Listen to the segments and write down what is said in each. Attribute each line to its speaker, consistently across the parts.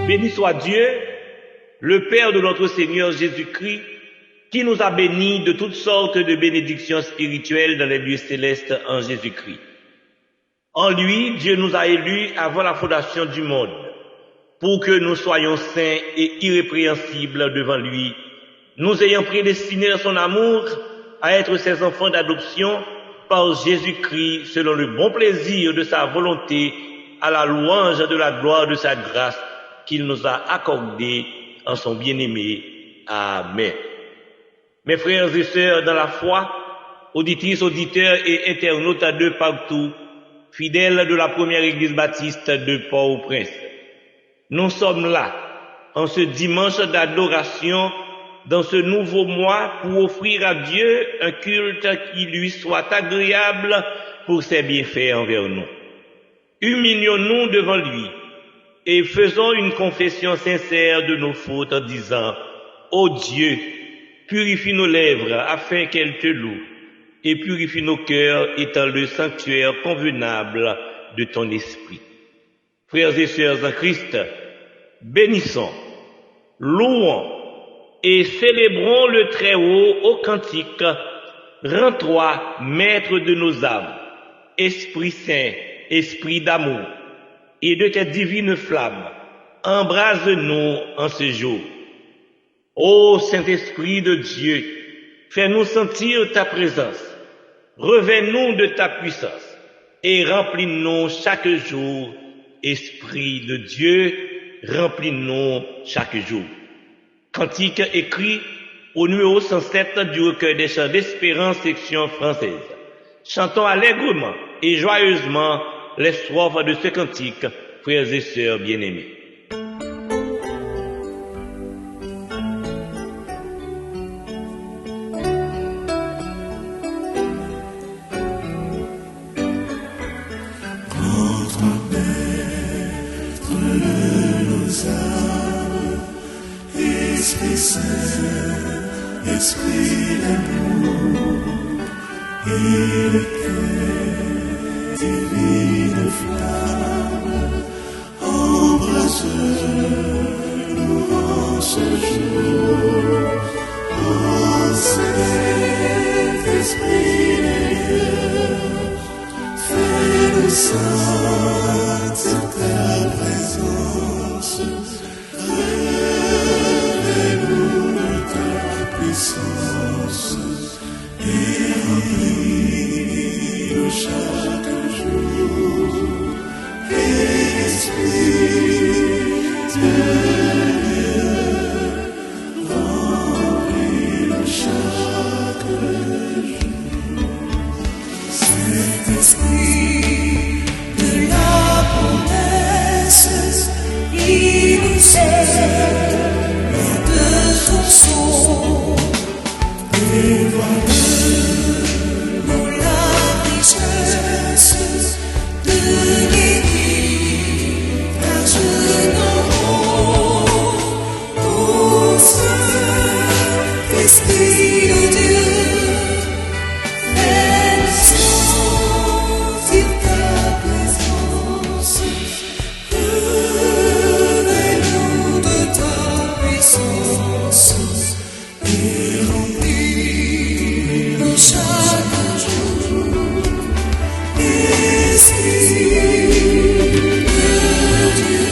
Speaker 1: Béni soit Dieu, le Père de notre Seigneur Jésus-Christ, qui nous a bénis de toutes sortes de bénédictions spirituelles dans les lieux célestes en Jésus-Christ. En lui, Dieu nous a élus avant la fondation du monde, pour que nous soyons saints et irrépréhensibles devant lui, nous ayant prédestinés dans son amour à être ses enfants d'adoption par Jésus-Christ selon le bon plaisir de sa volonté, à la louange de la gloire de sa grâce qu'il nous a accordée en son bien-aimé. Amen. Mes frères et sœurs dans la foi, auditrices, auditeurs et internautes de partout, fidèles de la première église baptiste de Port-au-Prince, nous sommes là, en ce dimanche d'adoration, dans ce nouveau mois, pour offrir à Dieu un culte qui lui soit agréable pour ses bienfaits envers nous. Humilions-nous devant lui et faisons une confession sincère de nos fautes en disant: Ô Dieu, purifie nos lèvres afin qu'elles te louent, et purifie nos cœurs étant le sanctuaire convenable de ton esprit. Frères et sœurs en Christ, bénissons, louons et célébrons le Très-Haut au cantique: Rends-toi maître de nos âmes, Esprit Saint, Esprit d'amour, et de tes divines flammes, embrase-nous en ce jour. Ô Saint-Esprit de Dieu, fais-nous sentir ta présence, revêt-nous de ta puissance, et remplis-nous chaque jour. Esprit de Dieu, remplis-nous chaque jour. Cantique écrit au numéro 107 du recueil des chants d'Espérance, section française. Chantons allègrement et joyeusement les strophes de ce cantique, frères et sœurs bien-aimés.
Speaker 2: Esprit Saint, Esprit d'amour, et le cœur, divine flamme, embrase-nous en ce jour. Ô Saint-Esprit des lieux, fais-nous sentir ta présence. Et remplis-nous chaque jour. Esprit de Dieu, remplis-nous chaque jour. Saint-Esprit de la promesse, il nous aide de son son. Éloigne-nous la tristesse de l'héritage noble. Ô Saint-Esprit de Dieu, fais-nous sentir ta présence, revêt-nous de ta puissance, et remplis-nous chaque jour. Esprit de Dieu,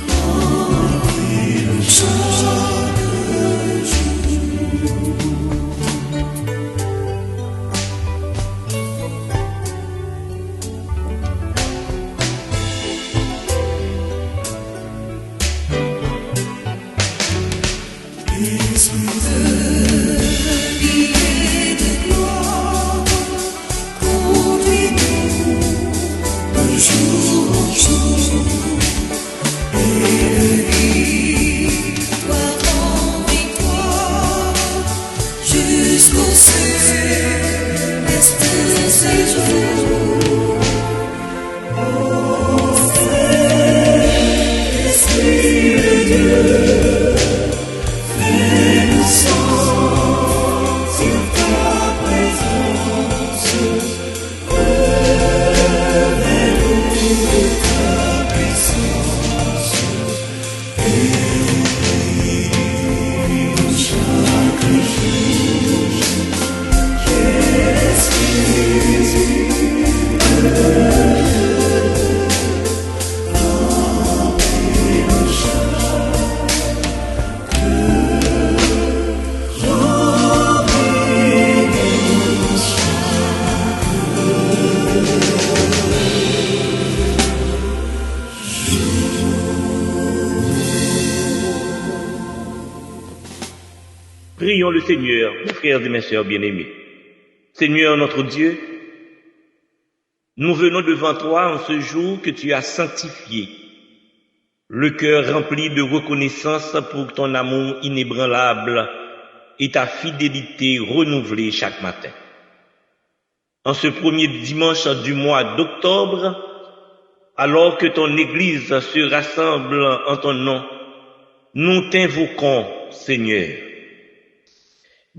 Speaker 2: remplis-nous chaque jour. Esprit de vie et de gloire, conduis-nous
Speaker 1: Prions le Seigneur, mes frères et mes sœurs bien-aimés. Seigneur notre Dieu, nous venons devant toi en ce jour que tu as sanctifié, le cœur rempli de reconnaissance pour ton amour inébranlable et ta fidélité renouvelée chaque matin. En ce premier dimanche du mois d'octobre, alors que ton Église se rassemble en ton nom, nous t'invoquons, Seigneur.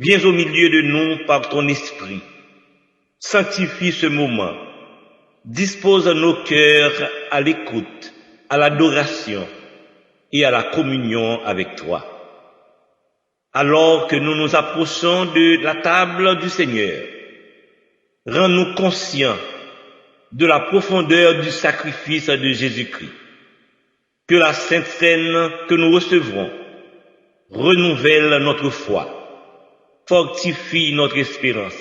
Speaker 1: Viens au milieu de nous par ton esprit. Sanctifie ce moment. Dispose nos cœurs à l'écoute, à l'adoration et à la communion avec toi. Alors que nous nous approchons de la table du Seigneur, rends-nous conscients de la profondeur du sacrifice de Jésus-Christ. Que la Sainte Seine que nous recevrons renouvelle notre foi, fortifie notre espérance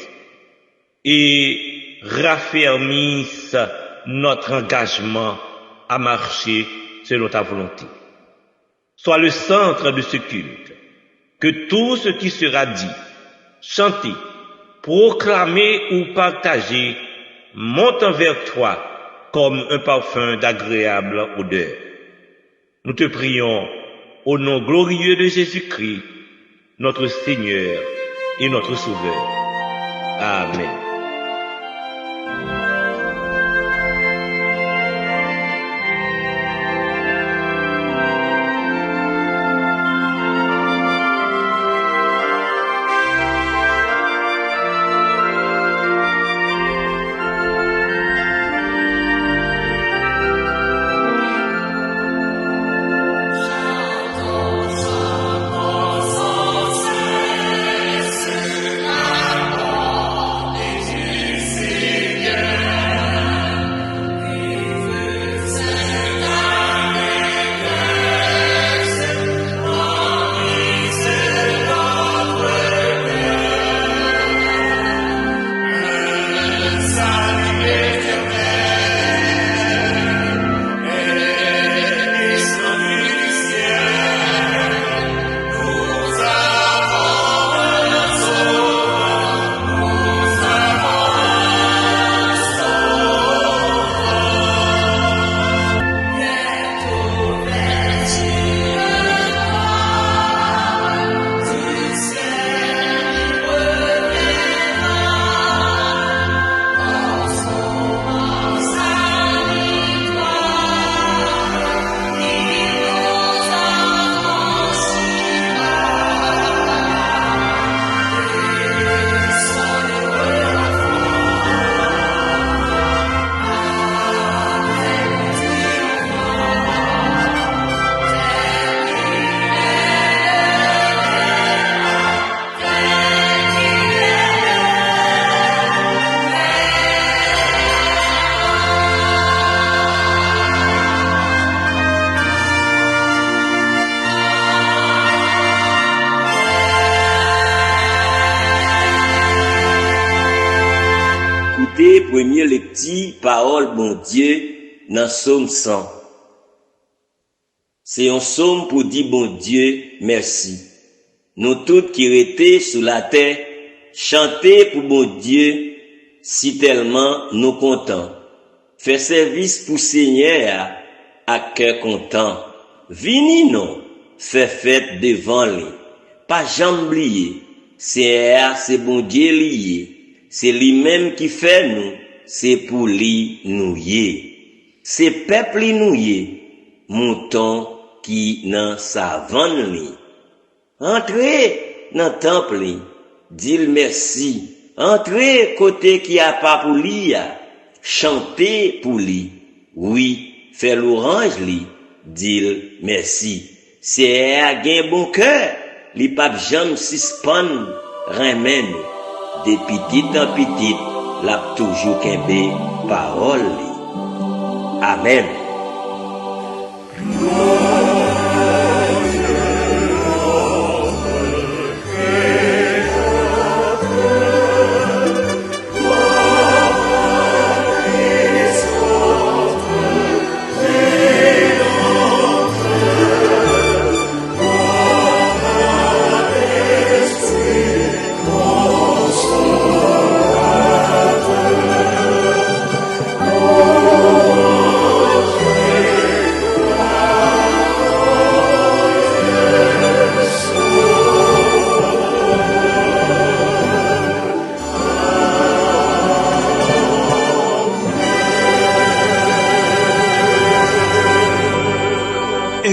Speaker 1: et raffermisse notre engagement à marcher selon ta volonté. Sois le centre de ce culte, que tout ce qui sera dit, chanté, proclamé ou partagé monte vers toi comme un parfum d'agréable odeur. Nous te prions au nom glorieux de Jésus-Christ, notre Seigneur et notre Sauveur. Amen.
Speaker 3: Premier lecture parole bon Dieu dans Psaume 100. C'est un psaume pour dire bon Dieu merci. Nous tous qui étaient sous la terre, chanter pour bon Dieu si tellement nous contents. Faire service pour Seigneur à cœur content. Vini non, faire fête devant lui. Pas jamais oublier, c'est bon Dieu lié. C'est lui-même qui fait nous, c'est pour lui nous y. C'est peuple nous y, mouton qui dans savane li. Entrez dans le temple li, dis merci. Entrez côté qui a pas pour lui, chantez pour lui. Oui, fait l'orange li, dis merci. C'est un gain bon cœur, li pas jamais suspend remède. De petite en petite, l'a toujours kembe parole. Amen.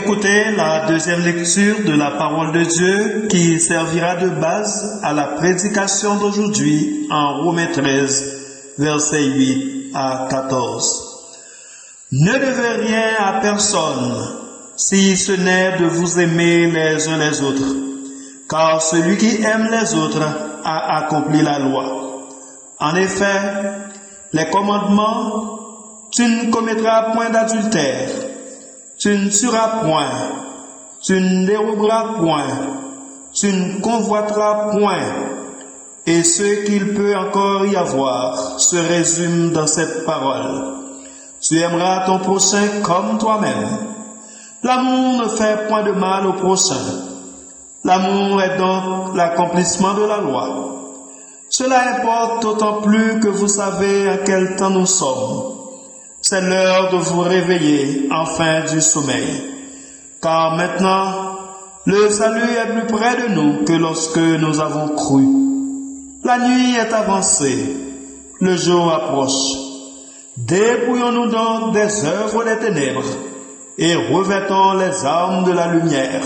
Speaker 4: écouter la deuxième lecture de la parole de Dieu qui servira de base à la prédication d'aujourd'hui en Romains 13, versets 8 à 14. Ne devez rien à personne, si ce n'est de vous aimer les uns les autres, car celui qui aime les autres a accompli la loi. En effet, les commandements, tu ne commettras point d'adultère, tu ne tueras point, tu ne déroberas point, tu ne convoiteras point, et ce qu'il peut encore y avoir se résume dans cette parole. Tu aimeras ton prochain comme toi-même. L'amour ne fait point de mal au prochain. L'amour est donc l'accomplissement de la loi. Cela importe d'autant plus que vous savez à quel temps nous sommes. C'est l'heure de vous réveiller enfin du sommeil. Car maintenant, le salut est plus près de nous que lorsque nous avons cru. La nuit est avancée, le jour approche. Dépouillons-nous donc des œuvres des ténèbres et revêtons les armes de la lumière.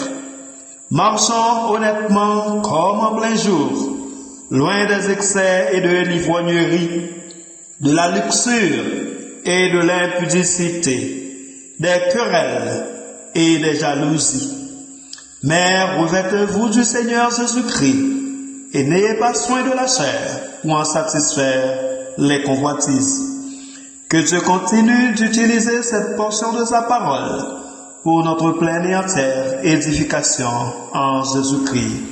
Speaker 4: Marchons honnêtement comme en plein jour, loin des excès et de l'ivrognerie, de la luxure et de l'impudicité, des querelles et des jalousies. Mais revêtez-vous du Seigneur Jésus-Christ et n'ayez pas soin de la chair pour en satisfaire les convoitises. Que Dieu continue d'utiliser cette portion de sa parole pour notre pleine et entière édification en Jésus-Christ.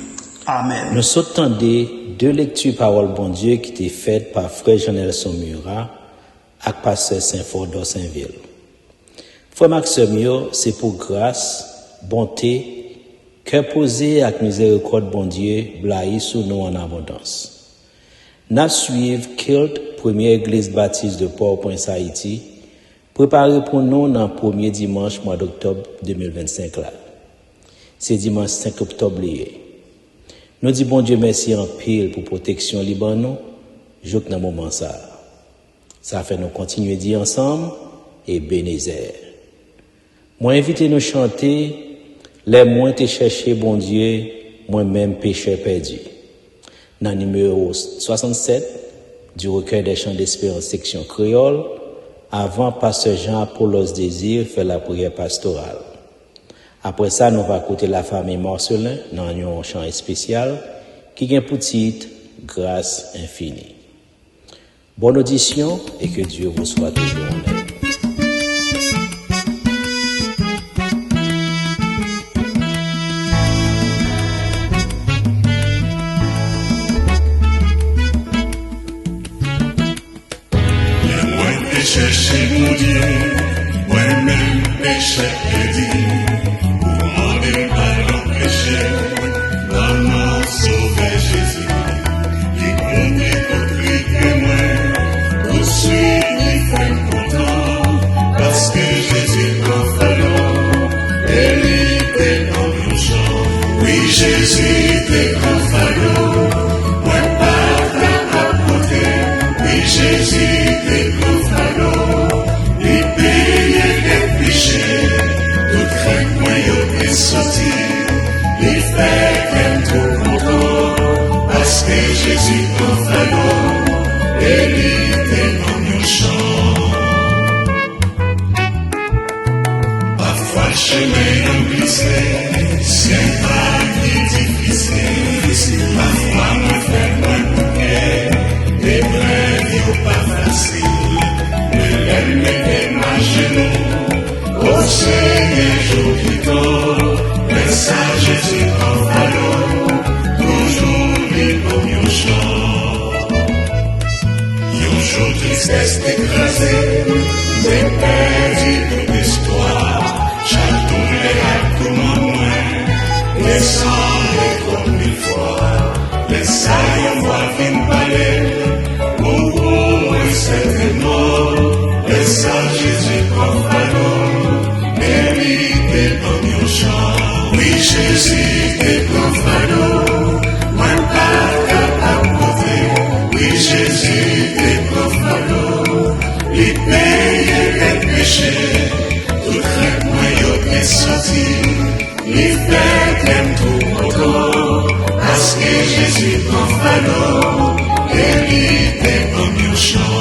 Speaker 4: Amen.
Speaker 5: Nous s'entendons deux lectures parole bon Dieu qui étaient faites par Frère Jean-Nelson Murat et Pasteur Saint-Fort d'Orsainville. Frère Maxime, c'est pour grâce, bonté, cœur posé avec miséricorde bon Dieu, blaye sous nous en abondance. Nous suivons Kilt, première église baptiste de Port-au-Prince, Haïti, préparé pour nous dans le premier dimanche mois d'octobre 2025 là. C'est dimanche 5 octobre lié. Nous disons bon Dieu merci en pile pour protection libre nous, jusqu'à dans moment ça. Ça fait nous continuer à dire ensemble et bénézer. Moi invité nous chanter les moins te chercher bon Dieu, moi-même pécheur perdu. Dans le numéro 67 du recueil des chants d'espérance section créole, avant Pasteur Jean-Apollos Désir fait la prière pastorale. Après ça, nous allons écouter la famille Marcelin dans un chant spécial qui a pour titre Grâce infinie. Bonne audition et que Dieu vous soit toujours en aide.
Speaker 2: Chercher mon Dieu, moi-même péché perdu, pour demander pardon péché, maman sauver Jésus, qui compris pour que moi, pour suivre fait content, parce que Jésus prend fardeau, et lui était dans nos champs, oui Jésus était prend fardeau, moi pas à côté, oui Jésus était prend fardeau. Sorti, les frères aiment tout content, parce que Jésus prend fardeau, et lui était dans nos champs. Parfois le chemin est glissé, c'est pas difficile, parfois moi faire moins bouquet, les brèves y'ont pas facile, mais l'aime est ma genou, au Seigneur jour du temps. Ça, Jésus en fardeau, toujours libre au chant. Yon jour tristesse écrasée, des perdus de l'espoir, chaque douleur a comme moins, les sangs les comme mille fois, les sailles voient vine parler, au moins certainement, les ça, Jésus en fardeau, mérite dans nos chants. Oui, Jésus est prend fardeau, moi pas capable de côté. Oui, Jésus est prend fardeau, il paye les péchés, tout traite moi y'en est sorti. il fait t'aime tout moto, parce que Jésus prend fardeau, et il t'aime comme un chant.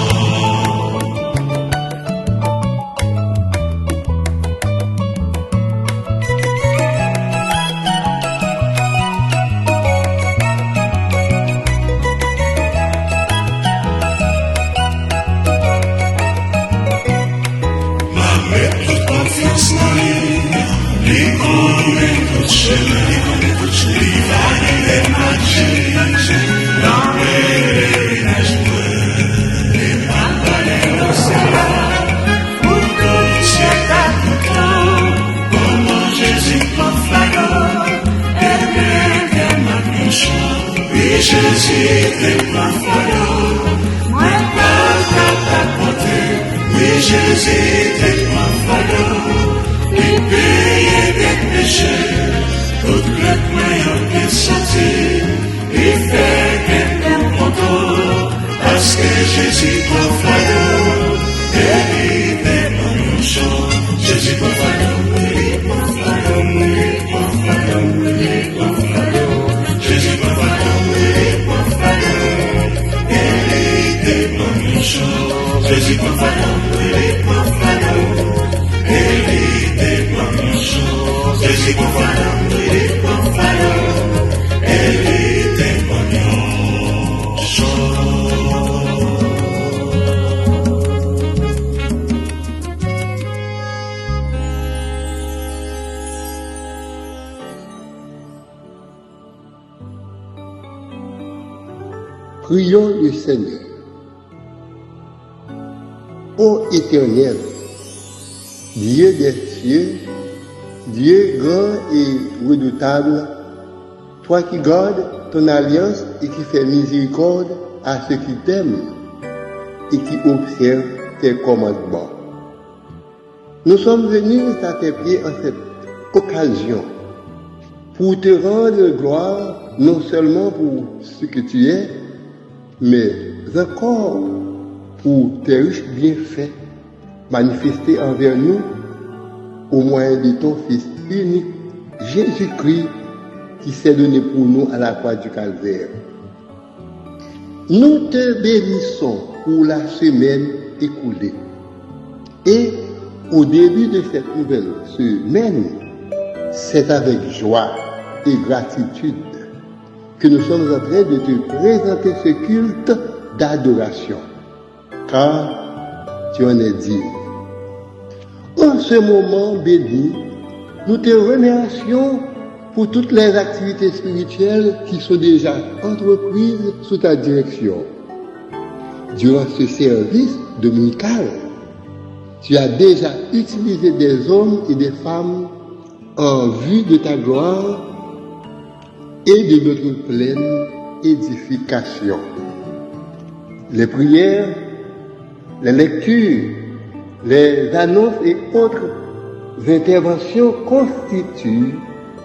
Speaker 2: Jésus t'aime pas fardeau, moi pas t'apporter. Oui, Jésus t'aime pas fardeau, il paye des péchés, toute le moyen qu'il sortit, il fait qu'elle t'aime content, parce que Jésus prend fardeau, et il t'aime en un chant. Jésus prend fardeau, il prend fardeau, il prend fardeau, il prend fardeau, Jésus prend fardeau. Jésus prend fardeau, il prend fardeau, il prend un chant. Jésus prend fardeau, il prend fardeau, il prend un chant.
Speaker 6: Prions le Seigneur. Ô Éternel, Dieu des cieux, Dieu grand et redoutable, toi qui gardes ton alliance et qui fais miséricorde à ceux qui t'aiment et qui observent tes commandements. Nous sommes venus à tes pieds en cette occasion pour te rendre gloire non seulement pour ce que tu es, mais encore pour tes riches bienfaits manifestés envers nous au moyen de ton Fils unique, Jésus-Christ, qui s'est donné pour nous à la croix du Calvaire. Nous te bénissons pour la semaine écoulée. Et au début de cette nouvelle semaine, c'est avec joie et gratitude que nous sommes en train de te présenter ce culte d'adoration, car tu en es digne. En ce moment béni, nous te remercions pour toutes les activités spirituelles qui sont déjà entreprises sous ta direction. Durant ce service dominical, tu as déjà utilisé des hommes et des femmes en vue de ta gloire et de notre pleine édification. Les prières, les lectures, les annonces et autres interventions constituent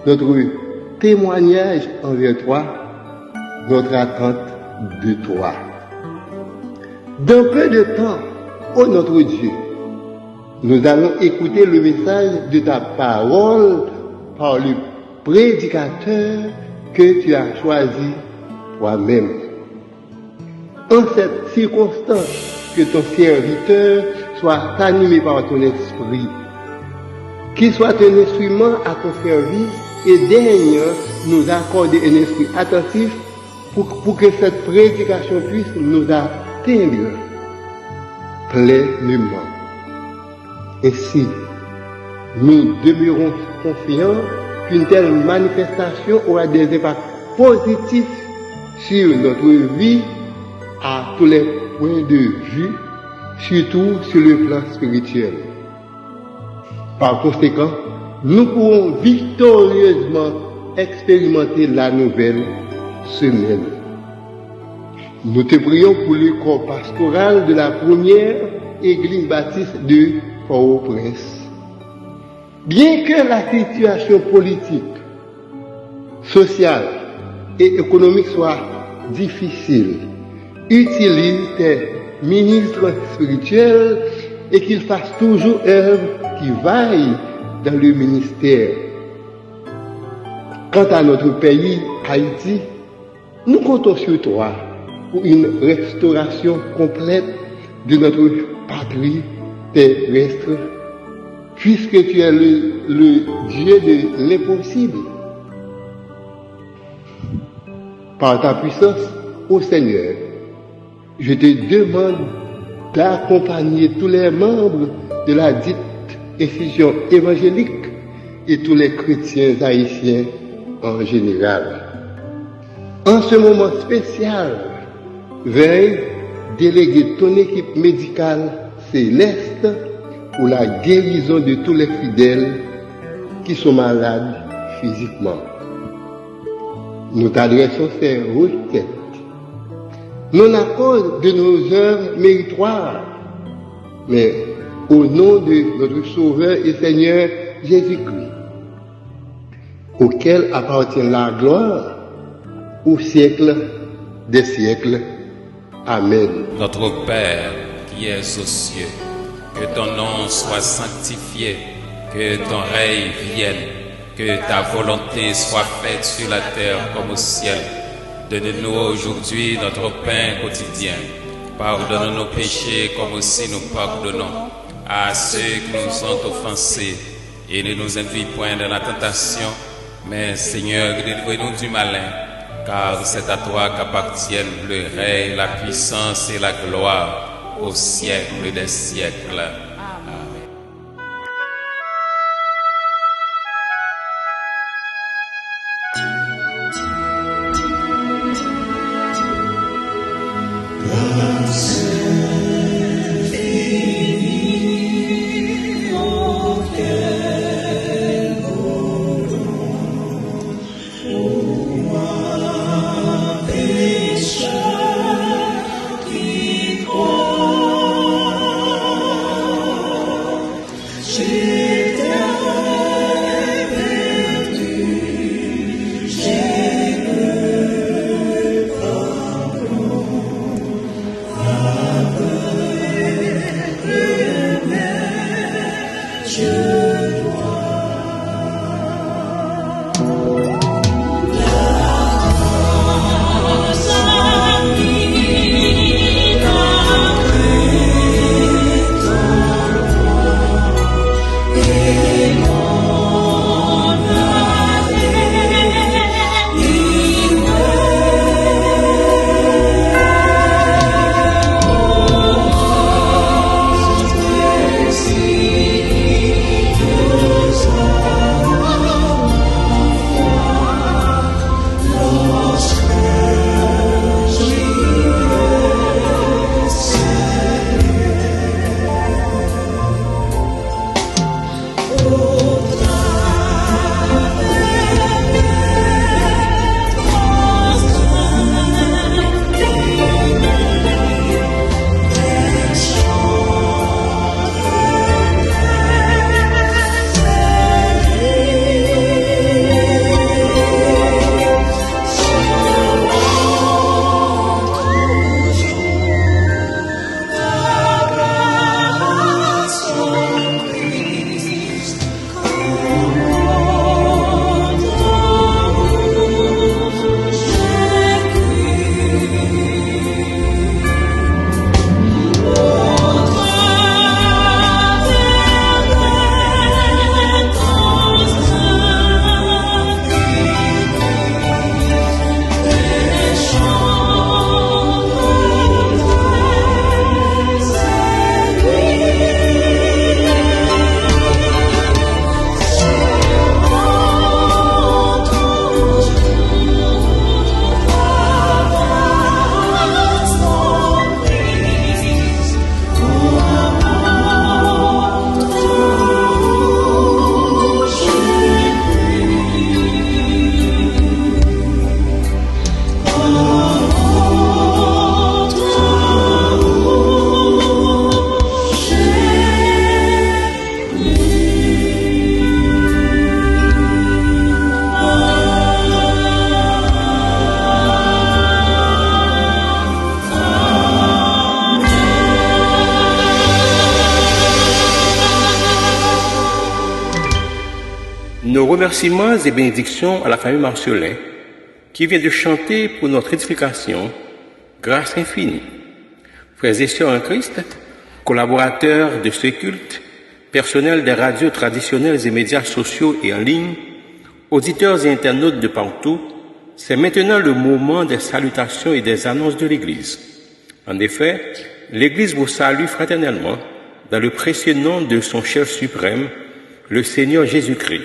Speaker 6: notre témoignage envers toi, notre attente de toi. Dans peu de temps, ô notre Dieu, nous allons écouter le message de ta parole par le prédicateur que tu as choisi toi-même. En cette circonstance, que ton serviteur soit animé par ton esprit, qu'il soit un instrument à ton service et daigne nous accorder un esprit attentif pour que cette prédication puisse nous atteindre pleinement. Ainsi, nous demeurons confiants qu'une telle manifestation aura des impacts positifs sur notre vie à tous les points de vue, surtout sur le plan spirituel. Par conséquent, nous pourrons victorieusement expérimenter la nouvelle semaine. Nous te prions pour le corps pastoral de la première église baptiste de Port-au-Prince. Bien que la situation politique, sociale et économique soit difficile, utilise tes ministres spirituels et qu'ils fassent toujours œuvre qui vaille dans le ministère. Quant à notre pays, Haïti, nous comptons sur toi pour une restauration complète de notre patrie terrestre, puisque tu es le Dieu de l'impossible. Par ta puissance, ô Seigneur, je te demande d'accompagner tous les membres de la dite institution évangélique et tous les chrétiens haïtiens en général. En ce moment spécial, veuille déléguer ton équipe médicale céleste pour la guérison de tous les fidèles qui sont malades physiquement. Nous t'adressons ces requêtes, non à cause de nos œuvres méritoires, mais au nom de notre Sauveur et Seigneur Jésus-Christ, auquel appartient la gloire au siècle des siècles. Amen.
Speaker 7: Notre Père qui es aux cieux, que ton nom soit sanctifié, que ton règne vienne, que ta volonté soit faite sur la terre comme au ciel. Donne-nous aujourd'hui notre pain quotidien. Pardonne nos péchés comme aussi nous pardonnons à ceux qui nous ont offensés. Et ne nous induis point dans la tentation, mais Seigneur, délivre-nous du malin. Car c'est à toi qu'appartiennent le règne, la puissance et la gloire au siècle des siècles. Amen.
Speaker 8: remerciements et bénédictions à la famille Marcelin qui vient de chanter pour notre édification grâce infinie. Frères et sœurs en Christ, collaborateurs de ce culte, personnel des radios traditionnelles et médias sociaux et en ligne, auditeurs et internautes de partout, c'est maintenant le moment des salutations et des annonces de l'Église. En effet, l'Église vous salue fraternellement dans le précieux nom de son chef suprême, le Seigneur Jésus-Christ.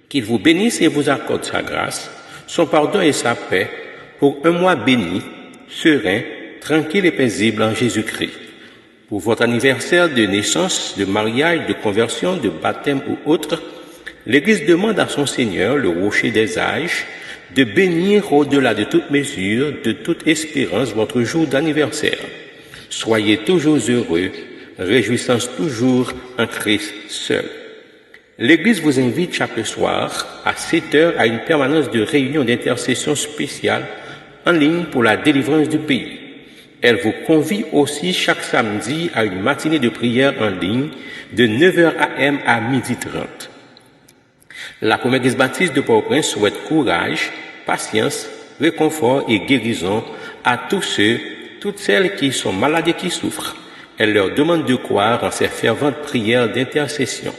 Speaker 8: Qu'il vous bénisse et vous accorde sa grâce, son pardon et sa paix pour un mois béni, serein, tranquille et paisible en Jésus-Christ. Pour votre anniversaire de naissance, de mariage, de conversion, de baptême ou autre, l'Église demande à son Seigneur, le rocher des âges, de bénir au-delà de toute mesure, de toute espérance, votre jour d'anniversaire. Soyez toujours heureux, réjouissant toujours en Christ seul. L'Église vous invite chaque soir à 7 heures à une permanence de réunion d'intercession spéciale en ligne pour la délivrance du pays. Elle vous convie aussi chaque samedi à une matinée de prière en ligne de 9h AM à 12h30. La première Église baptiste de Port-au-Prince souhaite courage, patience, réconfort et guérison à tous ceux, toutes celles qui sont malades et qui souffrent. Elle leur demande de croire en ces ferventes prières d'intercession.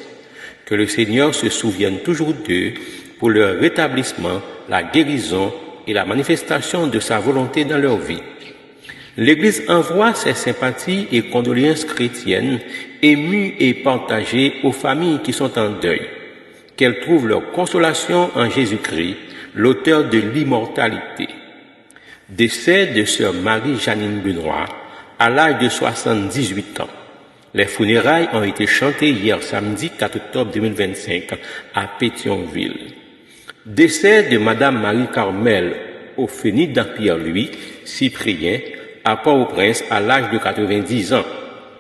Speaker 8: Que le Seigneur se souvienne toujours d'eux pour leur rétablissement, la guérison et la manifestation de sa volonté dans leur vie. L'Église envoie ses sympathies et condoléances chrétiennes émues et partagées aux familles qui sont en deuil. Qu'elles trouvent leur consolation en Jésus-Christ, l'auteur de l'immortalité. Décès de sœur Marie-Janine Benoît à l'âge de 78 ans. Les funérailles ont été chantées hier samedi 4 octobre 2025 à Pétionville. Décès de Madame Marie-Carmel Ophénie d'Empierre-Louis, Cyprien, à Port-au-Prince à l'âge de 90 ans.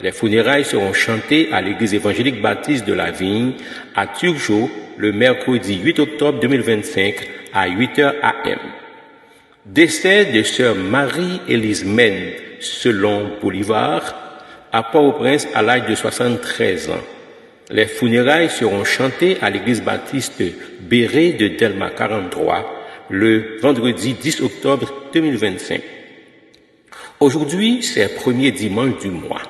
Speaker 8: Les funérailles seront chantées à l'église évangélique baptiste de la Vigne à Turgeau le mercredi 8 octobre 2025 à 8h AM. Décès de sœur Marie-Élise Mène selon Bolivar à Port-au-Prince à l'âge de 73 ans. Les funérailles seront chantées à l'église baptiste Béret de Delma 43 le vendredi 10 octobre 2025. Aujourd'hui, c'est le premier dimanche du mois.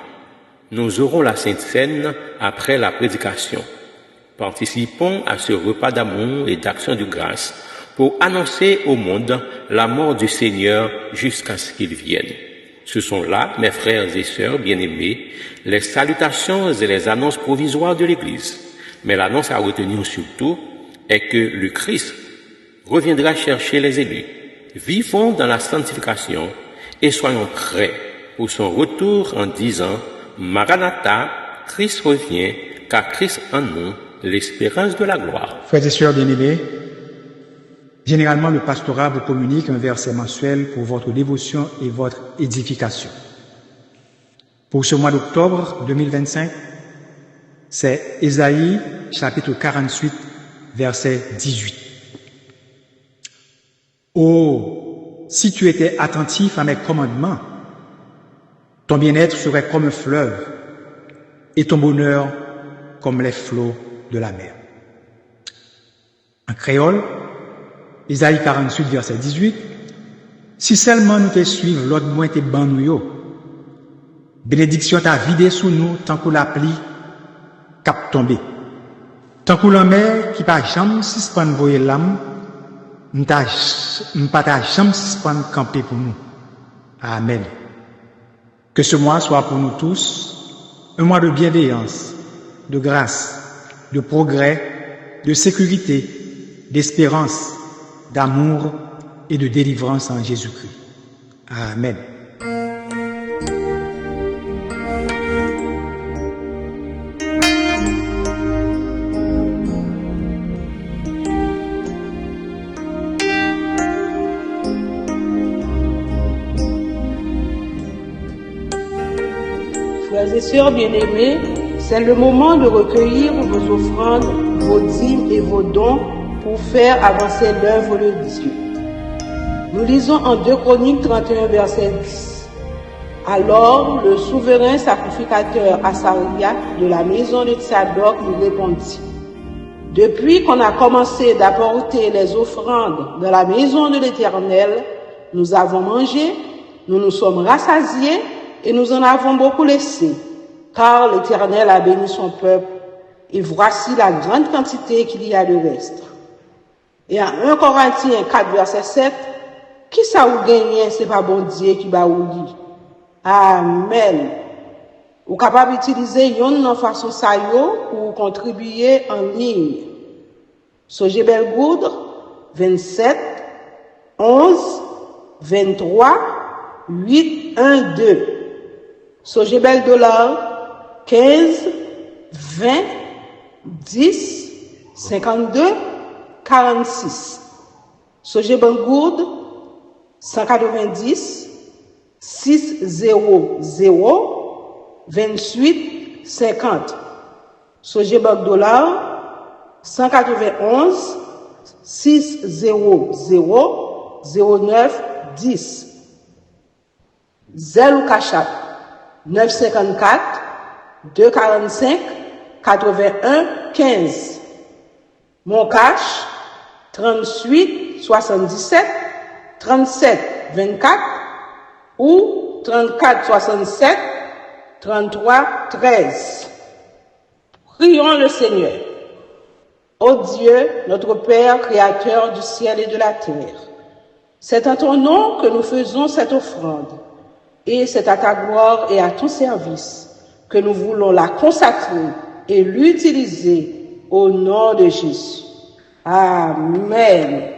Speaker 8: Nous aurons la Sainte Seine après la prédication. Participons à ce repas d'amour et d'action de grâce pour annoncer au monde la mort du Seigneur jusqu'à ce qu'il vienne. Ce sont là, mes frères et sœurs bien-aimés, les salutations et les annonces provisoires de l'Église. Mais l'annonce à retenir surtout est que le Christ reviendra chercher les élus. Vivons dans la sanctification et soyons prêts pour son retour en disant « Maranatha, Christ revient, car Christ en nous, l'espérance de la gloire. »
Speaker 9: Frères et sœurs bien-aimés, généralement le pastorat vous communique un verset mensuel pour votre dévotion et votre édification. Pour ce mois d'octobre 2025, c'est Ésaïe chapitre 48, verset 18. Oh, si tu étais attentif à mes commandements, ton bien-être serait comme un fleuve et ton bonheur comme les flots de la mer. En créole, Ésaïe 48, verset 18, si seulement nous te suivons, l'autre moins te ban nous yo. Bénédiction t'a vidé sous nous tant que la pluie cap tombé. Tant que la mer qui pas jamais suspendre voyer l'âme, pas ta jamais suspendre camper pour nous. Amen. Que ce mois soit pour nous tous un mois de bienveillance, de grâce, de progrès, de sécurité, d'espérance, d'amour et de délivrance en Jésus-Christ. Amen.
Speaker 10: Frères et sœurs bien-aimés, c'est le moment de recueillir vos offrandes, vos dîmes et vos dons pour faire avancer l'œuvre de Dieu. Nous lisons en 2 Chroniques 31, verset 10. Alors le souverain sacrificateur Asaria de la maison de Tsadok lui répondit, Depuis qu'on a commencé d'apporter les offrandes dans la maison de l'Éternel, nous avons mangé, nous nous sommes rassasiés et nous en avons beaucoup laissé, car l'Éternel a béni son peuple, et voici la grande quantité qu'il y a de reste. Et en 1 Corinthiens 4, verset 7, qui ça ou gagne, c'est pas bon Dieu qui va ou dit. Amen. Ou capable d'utiliser yon façon ça yo pour contribuer en ligne. Soje Bellegoudre 27 11 23 8 1 2. Soje Belle Dollar 15 20 10 52 46. Soje Bellegoudre 190 600 28 50. Soje Banque Dollar 191 600 09 10. Zelle ou Cachat 954 245 81 15. Mon cash 38 77 37 24 ou 34 67 33 13. Prions le Seigneur. Ô Dieu, notre Père, Créateur du ciel et de la terre, c'est en ton nom que nous faisons cette offrande, et c'est à ta gloire et à ton service que nous voulons la consacrer et l'utiliser au nom de Jésus. Amen.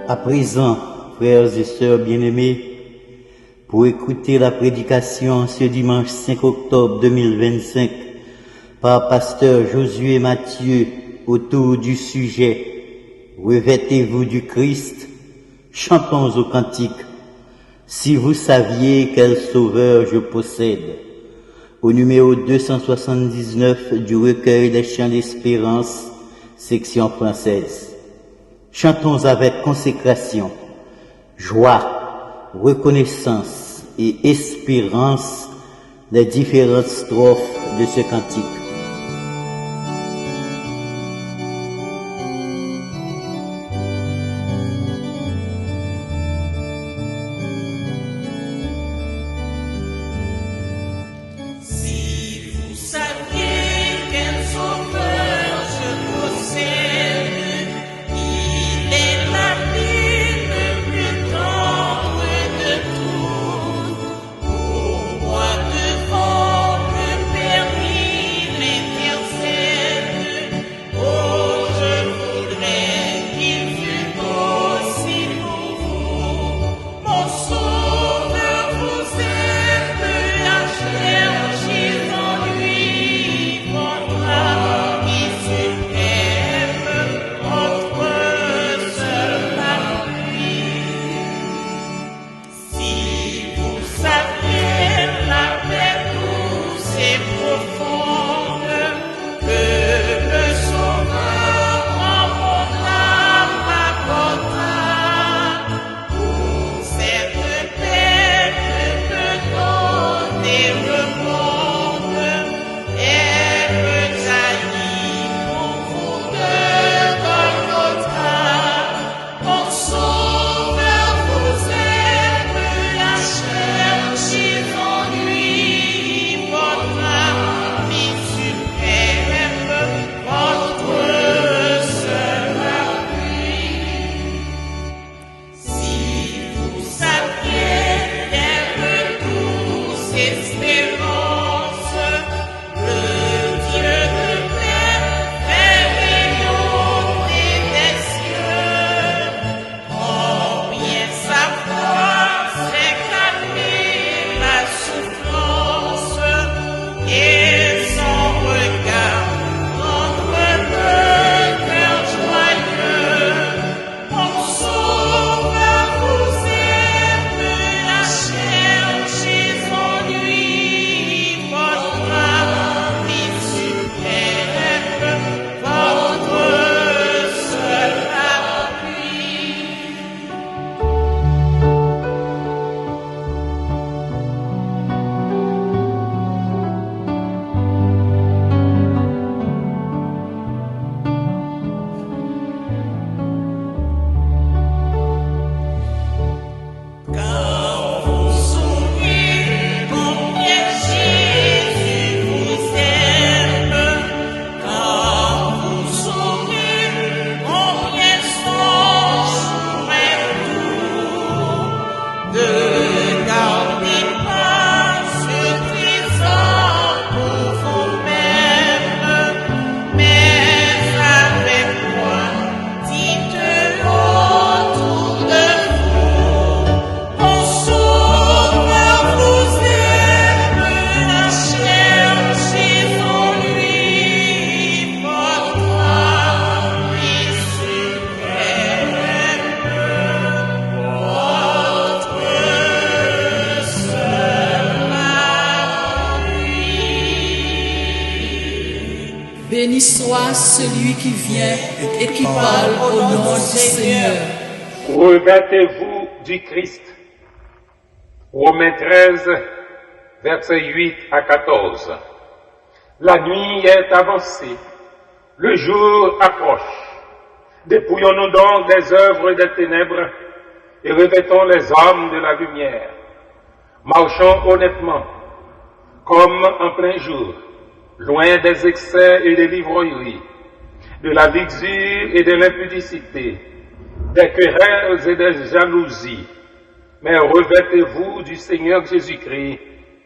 Speaker 11: À présent, frères et sœurs bien-aimés, pour écouter la prédication ce dimanche 5 octobre 2025 par pasteur Josué Mathieu autour du sujet « Revêtez-vous du Christ », chantons au cantique « Si vous saviez quel sauveur je possède » au numéro 279 du recueil des chants d'espérance, section française. Chantons avec consécration, joie, reconnaissance et espérance les différentes strophes de ce cantique.
Speaker 12: Béni soit celui qui vient et qui parle au nom du Seigneur.
Speaker 13: Revêtez-vous du Christ. Romains 13, versets 8 à 14. La nuit est avancée, le jour approche. Dépouillons-nous donc des œuvres des ténèbres et revêtons les armes de la lumière. Marchons honnêtement, comme en plein jour, loin des excès et des ivrogneries, de la luxure et de l'impudicité, des querelles et des jalousies, mais revêtez-vous du Seigneur Jésus-Christ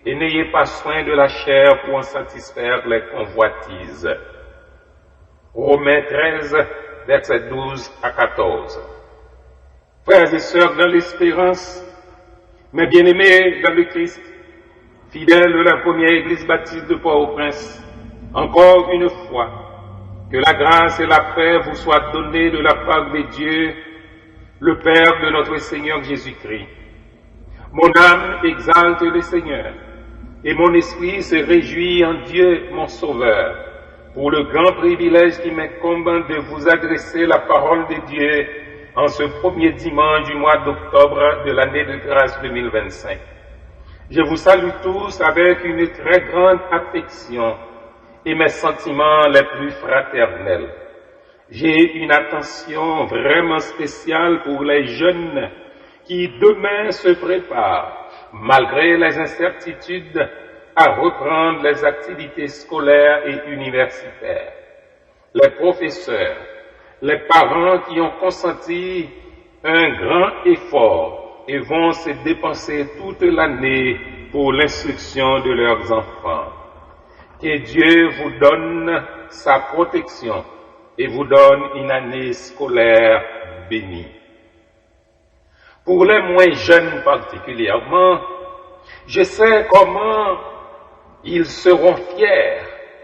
Speaker 13: et n'ayez pas soin de la chair pour en satisfaire les convoitises. Romains 13, versets 12 à 14. Frères et sœurs dans l'espérance, mes bien-aimés dans le Christ, fidèles de la première église baptiste de Port-au-Prince, encore une fois, que la grâce et la paix vous soient données de la part de Dieu, le Père de notre Seigneur Jésus-Christ. Mon âme exalte le Seigneur, et mon esprit se réjouit en Dieu, mon Sauveur, pour le grand privilège qui m'incombe de vous adresser la parole de Dieu en ce premier dimanche du mois d'octobre de l'année de grâce 2025. Je vous salue tous avec une très grande affection et mes sentiments les plus fraternels. J'ai une attention vraiment spéciale pour les jeunes qui demain se préparent, malgré les incertitudes, à reprendre les activités scolaires et universitaires. Les professeurs, les parents qui ont consenti un grand effort et vont se dépenser toute l'année pour l'instruction de leurs enfants. Que Dieu vous donne sa protection et vous donne une année scolaire bénie. Pour les moins jeunes particulièrement, je sais comment ils seront fiers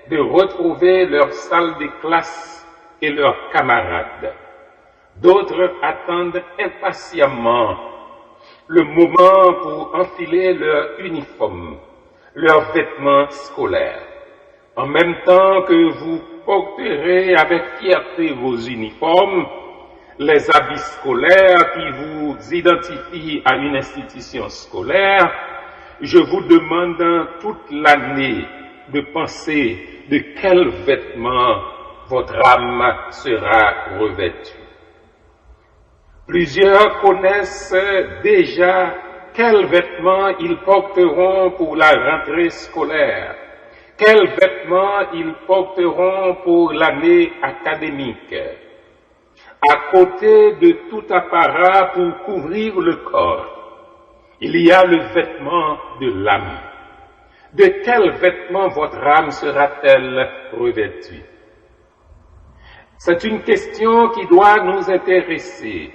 Speaker 13: de retrouver leur salle de classe et leurs camarades. D'autres attendent impatiemment le moment pour enfiler leur uniforme, leurs vêtements scolaires. En même temps que vous porterez avec fierté vos uniformes, les habits scolaires qui vous identifient à une institution scolaire, je vous demande toute l'année de penser de quel vêtement votre âme sera revêtue. Plusieurs connaissent déjà quels vêtements ils porteront pour la rentrée scolaire, quels vêtements ils porteront pour l'année académique. À côté de tout appareil pour couvrir le corps, il y a le vêtement de l'âme. De quel vêtement votre âme sera-t-elle revêtue? C'est une question qui doit nous intéresser.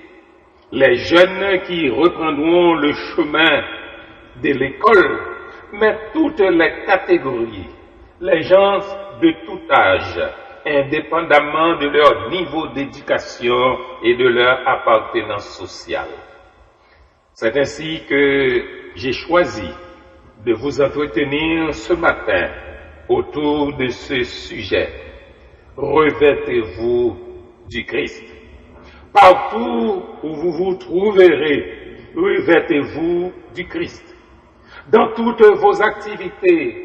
Speaker 13: Les jeunes qui reprendront le chemin de l'école, mais toutes les catégories, les gens de tout âge, indépendamment de leur niveau d'éducation et de leur appartenance sociale. C'est ainsi que j'ai choisi de vous entretenir ce matin autour de ce sujet. Revêtez-vous du Christ. Partout où vous vous trouverez, revêtez-vous du Christ. Dans toutes vos activités,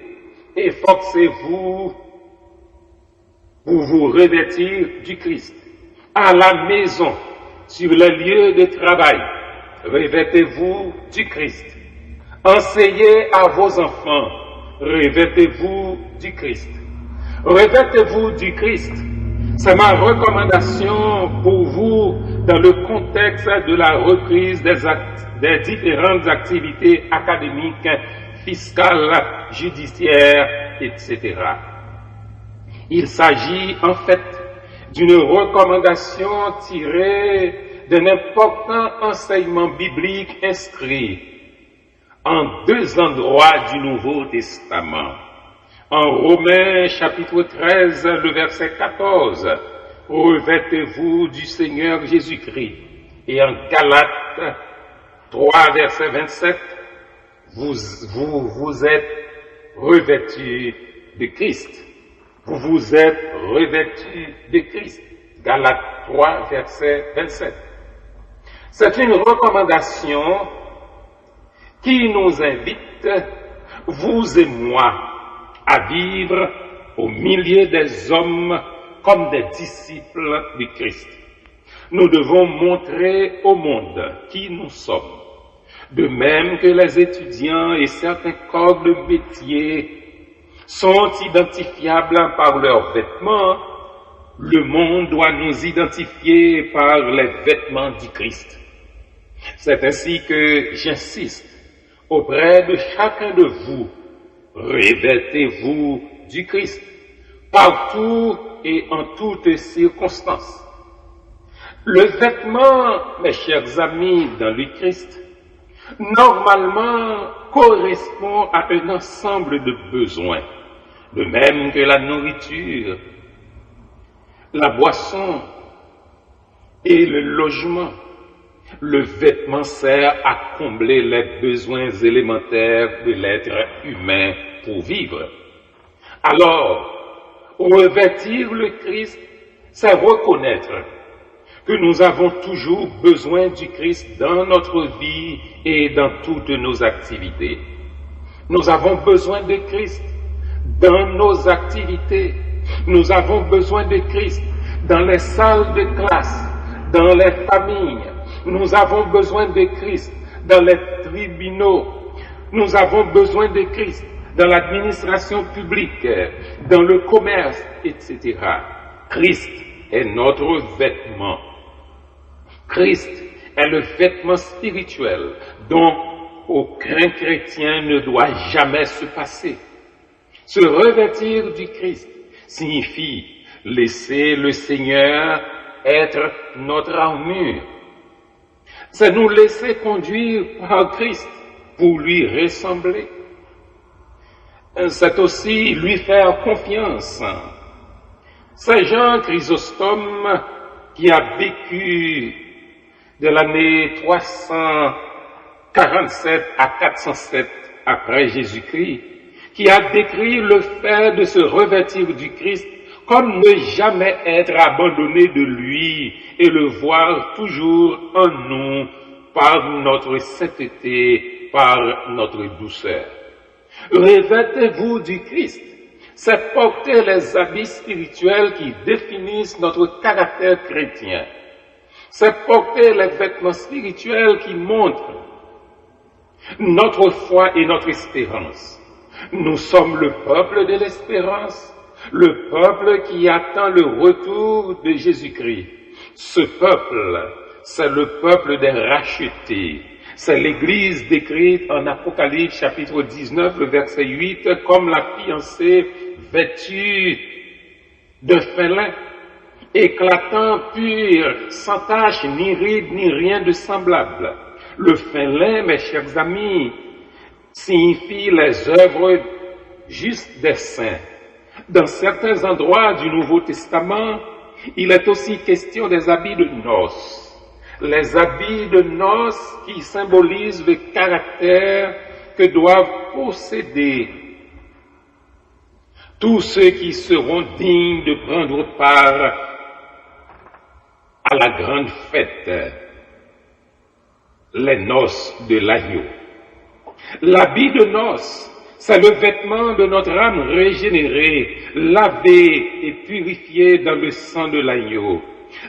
Speaker 13: efforcez-vous pour vous revêtir du Christ. À la maison, sur les lieux de travail, revêtez-vous du Christ. Enseignez à vos enfants, revêtez-vous du Christ. Revêtez-vous du Christ. C'est ma recommandation pour vous dans le contexte de la reprise des différentes activités académiques, fiscales, judiciaires, etc. Il s'agit en fait d'une recommandation tirée d'un important enseignement biblique inscrit en deux endroits du Nouveau Testament. En Romains chapitre 13, le verset 14, revêtez-vous du Seigneur Jésus-Christ. Et en Galates 3, verset 27, vous êtes revêtus de Christ. Vous vous êtes revêtus de Christ. Galates 3, verset 27. C'est une recommandation qui nous invite, vous et moi, à vivre au milieu des hommes comme des disciples du Christ. Nous devons montrer au monde qui nous sommes. De même que les étudiants et certains corps de métier sont identifiables par leurs vêtements, le monde doit nous identifier par les vêtements du Christ. C'est ainsi que j'insiste auprès de chacun de vous, revêtez-vous du Christ, partout et en toutes circonstances. Le vêtement, mes chers amis, dans le Christ, normalement correspond à un ensemble de besoins, de même que la nourriture, la boisson et le logement. Le vêtement sert à combler les besoins élémentaires de l'être humain pour vivre. Alors, revêtir le Christ, c'est reconnaître que nous avons toujours besoin du Christ dans notre vie et dans toutes nos activités. Nous avons besoin de Christ dans nos activités. Nous avons besoin de Christ dans les salles de classe, dans les familles. Nous avons besoin de Christ dans les tribunaux. Nous avons besoin de Christ dans l'administration publique, dans le commerce, etc. Christ est notre vêtement. Christ est le vêtement spirituel dont aucun chrétien ne doit jamais se passer. Se revêtir du Christ signifie laisser le Seigneur être notre armure. C'est nous laisser conduire par Christ pour lui ressembler. C'est aussi lui faire confiance. C'est Jean Chrysostome qui a vécu de l'année 347 à 407 après Jésus-Christ, qui a décrit le fait de se revêtir du Christ comme ne jamais être abandonné de lui et le voir toujours en nous par notre sainteté, par notre douceur. Revêtez-vous du Christ, c'est porter les habits spirituels qui définissent notre caractère chrétien. C'est porter les vêtements spirituels qui montrent notre foi et notre espérance. Nous sommes le peuple de l'espérance, le peuple qui attend le retour de Jésus-Christ. Ce peuple, c'est le peuple des rachetés. C'est l'Église décrite en Apocalypse chapitre 19, le verset 8, comme la fiancée vêtue de fin lin, éclatant, pur, sans tache, ni ride, ni rien de semblable. Le fin lin, mes chers amis, signifie les œuvres justes des saints. Dans certains endroits du Nouveau Testament, il est aussi question des habits de noces. Les habits de noces qui symbolisent le caractère que doivent posséder tous ceux qui seront dignes de prendre part à la grande fête, les noces de l'agneau. L'habit de noces, c'est le vêtement de notre âme régénérée, lavée et purifiée dans le sang de l'agneau.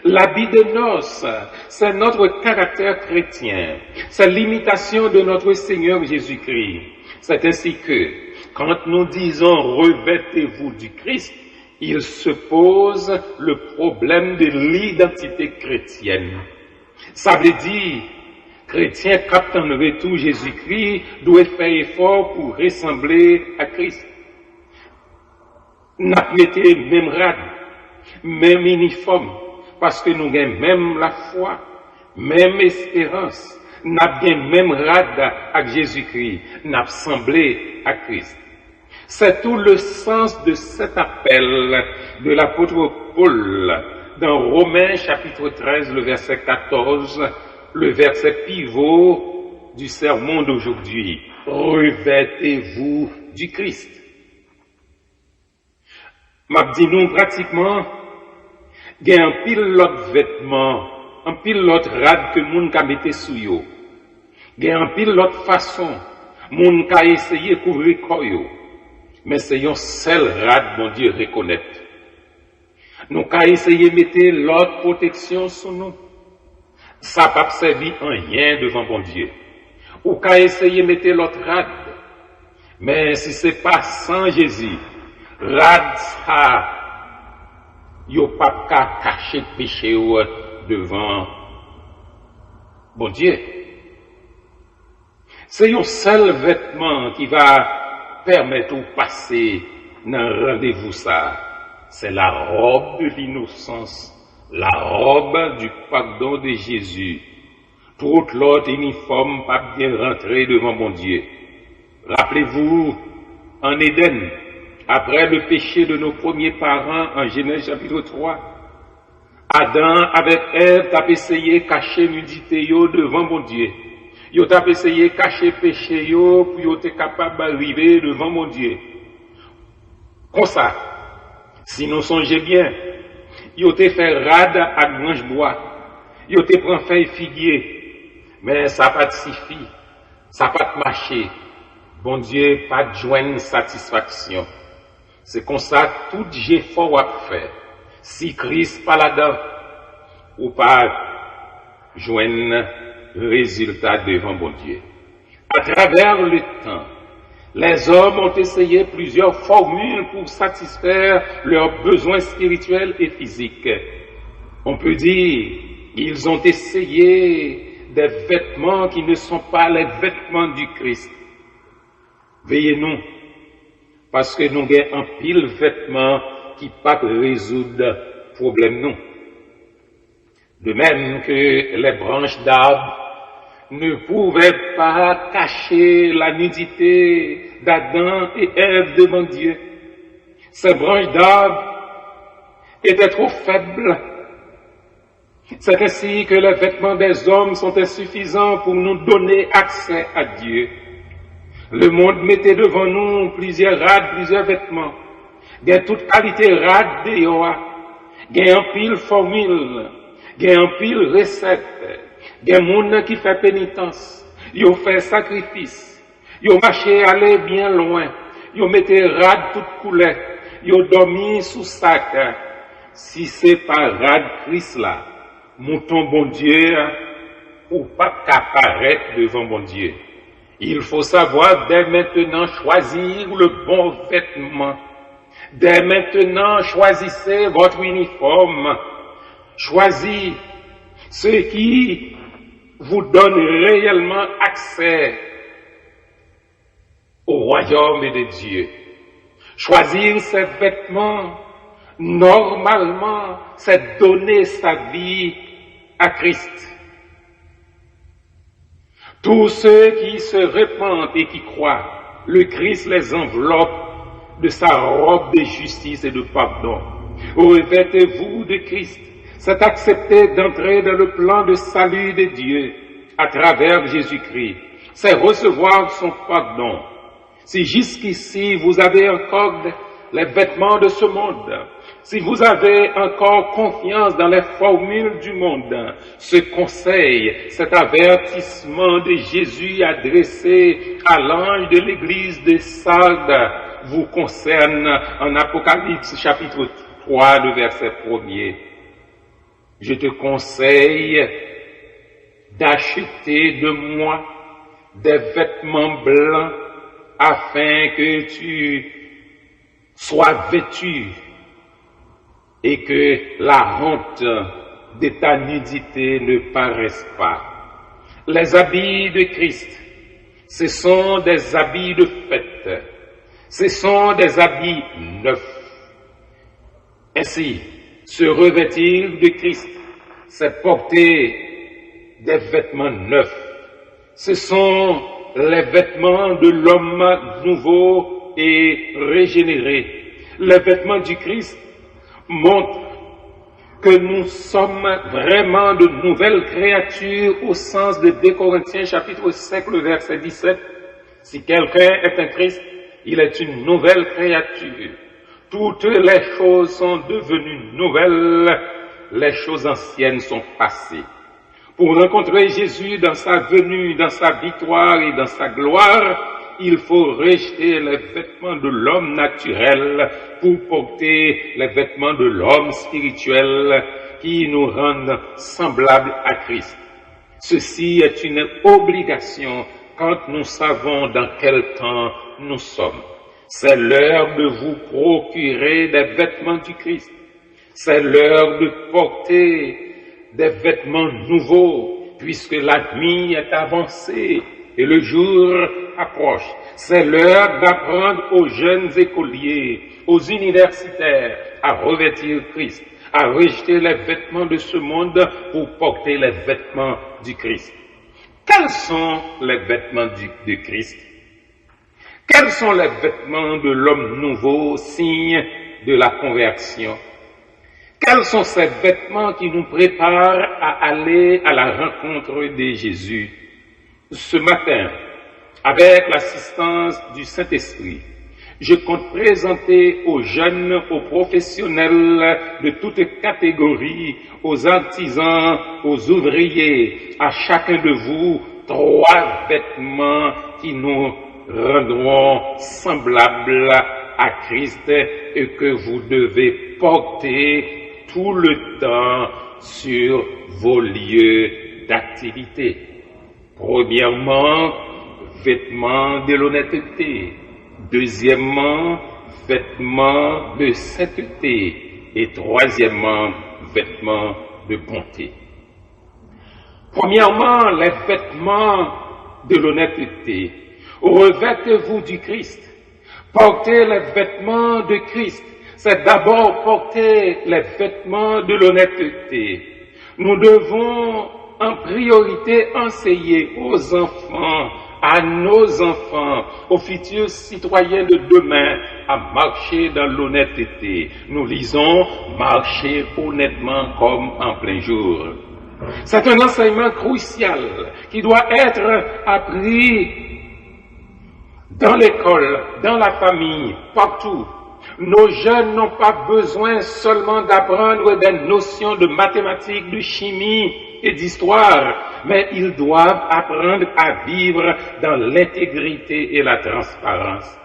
Speaker 13: L'habit de noces, c'est notre caractère chrétien, c'est l'imitation de notre Seigneur Jésus-Christ. C'est ainsi que, quand nous disons « revêtez-vous du Christ », il se pose le problème de l'identité chrétienne. Ça veut dire, chrétien captant le retour Jésus-Christ doit faire effort pour ressembler à Christ. N'a mettez même rad, même uniforme, parce que nous avons même la foi, même espérance, n'a bien même rad avec Jésus-Christ, n'a semblé à Christ. C'est tout le sens de cet appel de l'apôtre Paul dans Romains chapitre 13, le verset 14, le verset pivot du sermon d'aujourd'hui. Revêtez-vous du Christ. m'a dit nous pratiquement, il y a un pile l'autre vêtement, un pile l'autre rad que moun ka mette sou yo. Il y a un pile l'autre façon, moun ka essayer couvrir corps yo. Mais c'est un seul rad, bon Dieu, reconnaître. Nous ka essayer mettre l'autre protection sur nous. Ça pas servi en rien devant bon Dieu. Ou ka essayer mettre l'autre rad. Mais si c'est pas sans Jésus, rad ça, yo pas qu'à cacher péché devant bon Dieu. C'est un seul vêtement qui va permettre de passer dans rendez-vous ça. C'est la robe de l'innocence, la robe du pardon de Jésus. Tout l'autre uniforme pas bien rentrer devant mon Dieu. Rappelez-vous, en Éden, après le péché de nos premiers parents, en Genèse chapitre 3, Adam avec Ève t'a essayé de cacher nudité devant mon Dieu. Yo t'a essayé de cacher péché pour yo être capable d'arriver devant mon Dieu. Comme ça, si nous songeons bien, yo te fait rade à branche bois, yo te prend feuille figuier, mais ça pas de suffi, ça pas de marcher. Bon Dieu, pas de joindre satisfaction. C'est comme ça tout effort à faire. Si Christ pas là-dedans, ou pas joindre résultat devant bon Dieu. À travers le temps, les hommes ont essayé plusieurs formules pour satisfaire leurs besoins spirituels et physiques. On peut dire, ils ont essayé des vêtements qui ne sont pas les vêtements du Christ. Veillez-nous, parce que nous avons un pile vêtements qui ne peuvent pas résoudre le problème nous. De même que les branches d'arbres ne pouvaient pas cacher la nudité d'Adam et Ève devant Dieu. Ces branches d'arbres étaient trop faibles. C'est ainsi que les vêtements des hommes sont insuffisants pour nous donner accès à Dieu. Le monde mettait devant nous plusieurs rades, plusieurs vêtements. Il y a toute qualité rade de Yoa. Il y a un pile formule. Il y a un pile recette. Il y a un monde qui fait pénitence. Ils ont fait sacrifice. Ils ont marché aller bien loin. Ils ont mis rade toute couleur. Ils ont dormi sous sac. Si c'est pas rade Christ là, mouton bon Dieu, ou pas qu'apparaître devant bon Dieu. Il faut savoir dès maintenant choisir le bon vêtement. Dès maintenant, choisissez votre uniforme. Choisissez ce qui vous donne réellement accès au royaume de Dieu. Choisir ces vêtements, normalement, c'est donner sa vie à Christ. Tous ceux qui se répandent et qui croient, le Christ les enveloppe de sa robe de justice et de pardon. Revêtez-vous de Christ. C'est accepter d'entrer dans le plan de salut de Dieu à travers Jésus-Christ. C'est recevoir son pardon. Si jusqu'ici vous avez encore les vêtements de ce monde, si vous avez encore confiance dans les formules du monde, ce conseil, cet avertissement de Jésus adressé à l'ange de l'église de Sardes vous concerne en Apocalypse chapitre 3, le verset 1er. Je te conseille d'acheter de moi des vêtements blancs afin que tu sois vêtu et que la honte de ta nudité ne paraisse pas. Les habits de Christ, ce sont des habits de fête, ce sont des habits neufs. Ainsi, se revêtir de Christ, c'est porter des vêtements neufs. Ce sont les vêtements de l'homme nouveau et régénéré. Les vêtements du Christ montrent que nous sommes vraiment de nouvelles créatures au sens de 2 Corinthiens chapitre 5, le verset 17. Si quelqu'un est un Christ, il est une nouvelle créature. toutes les choses sont devenues nouvelles, les choses anciennes sont passées. Pour rencontrer Jésus dans sa venue, dans sa victoire et dans sa gloire, il faut rejeter les vêtements de l'homme naturel pour porter les vêtements de l'homme spirituel qui nous rendent semblables à Christ. Ceci est une obligation quand nous savons dans quel temps nous sommes. C'est l'heure de vous procurer des vêtements du Christ. C'est l'heure de porter des vêtements nouveaux, puisque la nuit est avancée et le jour approche. C'est l'heure d'apprendre aux jeunes écoliers, aux universitaires à revêtir Christ, à rejeter les vêtements de ce monde pour porter les vêtements du Christ. Quels sont les vêtements de Christ? Quels sont les vêtements de l'homme nouveau, signe de la conversion? Quels sont ces vêtements qui nous préparent à aller à la rencontre de Jésus? Ce matin, avec l'assistance du Saint-Esprit, je compte présenter aux jeunes, aux professionnels de toutes catégories, aux artisans, aux ouvriers, à chacun de vous, 3 vêtements qui nous rendront semblables à Christ et que vous devez porter tout le temps sur vos lieux d'activité. Premièrement, vêtements de l'honnêteté. Deuxièmement, vêtements de sainteté. Et troisièmement, vêtements de bonté. Premièrement, les vêtements de l'honnêteté. Revêtez-vous du Christ. Portez les vêtements de Christ. C'est d'abord porter les vêtements de l'honnêteté. Nous devons en priorité enseigner aux enfants, à nos enfants, aux futurs citoyens de demain, à marcher dans l'honnêteté. Nous lisons « marcher honnêtement comme en plein jour ». C'est un enseignement crucial qui doit être appris dans l'école, dans la famille, partout. Nos jeunes n'ont pas besoin seulement d'apprendre des notions de mathématiques, de chimie et d'histoire, mais ils doivent apprendre à vivre dans l'intégrité et la transparence.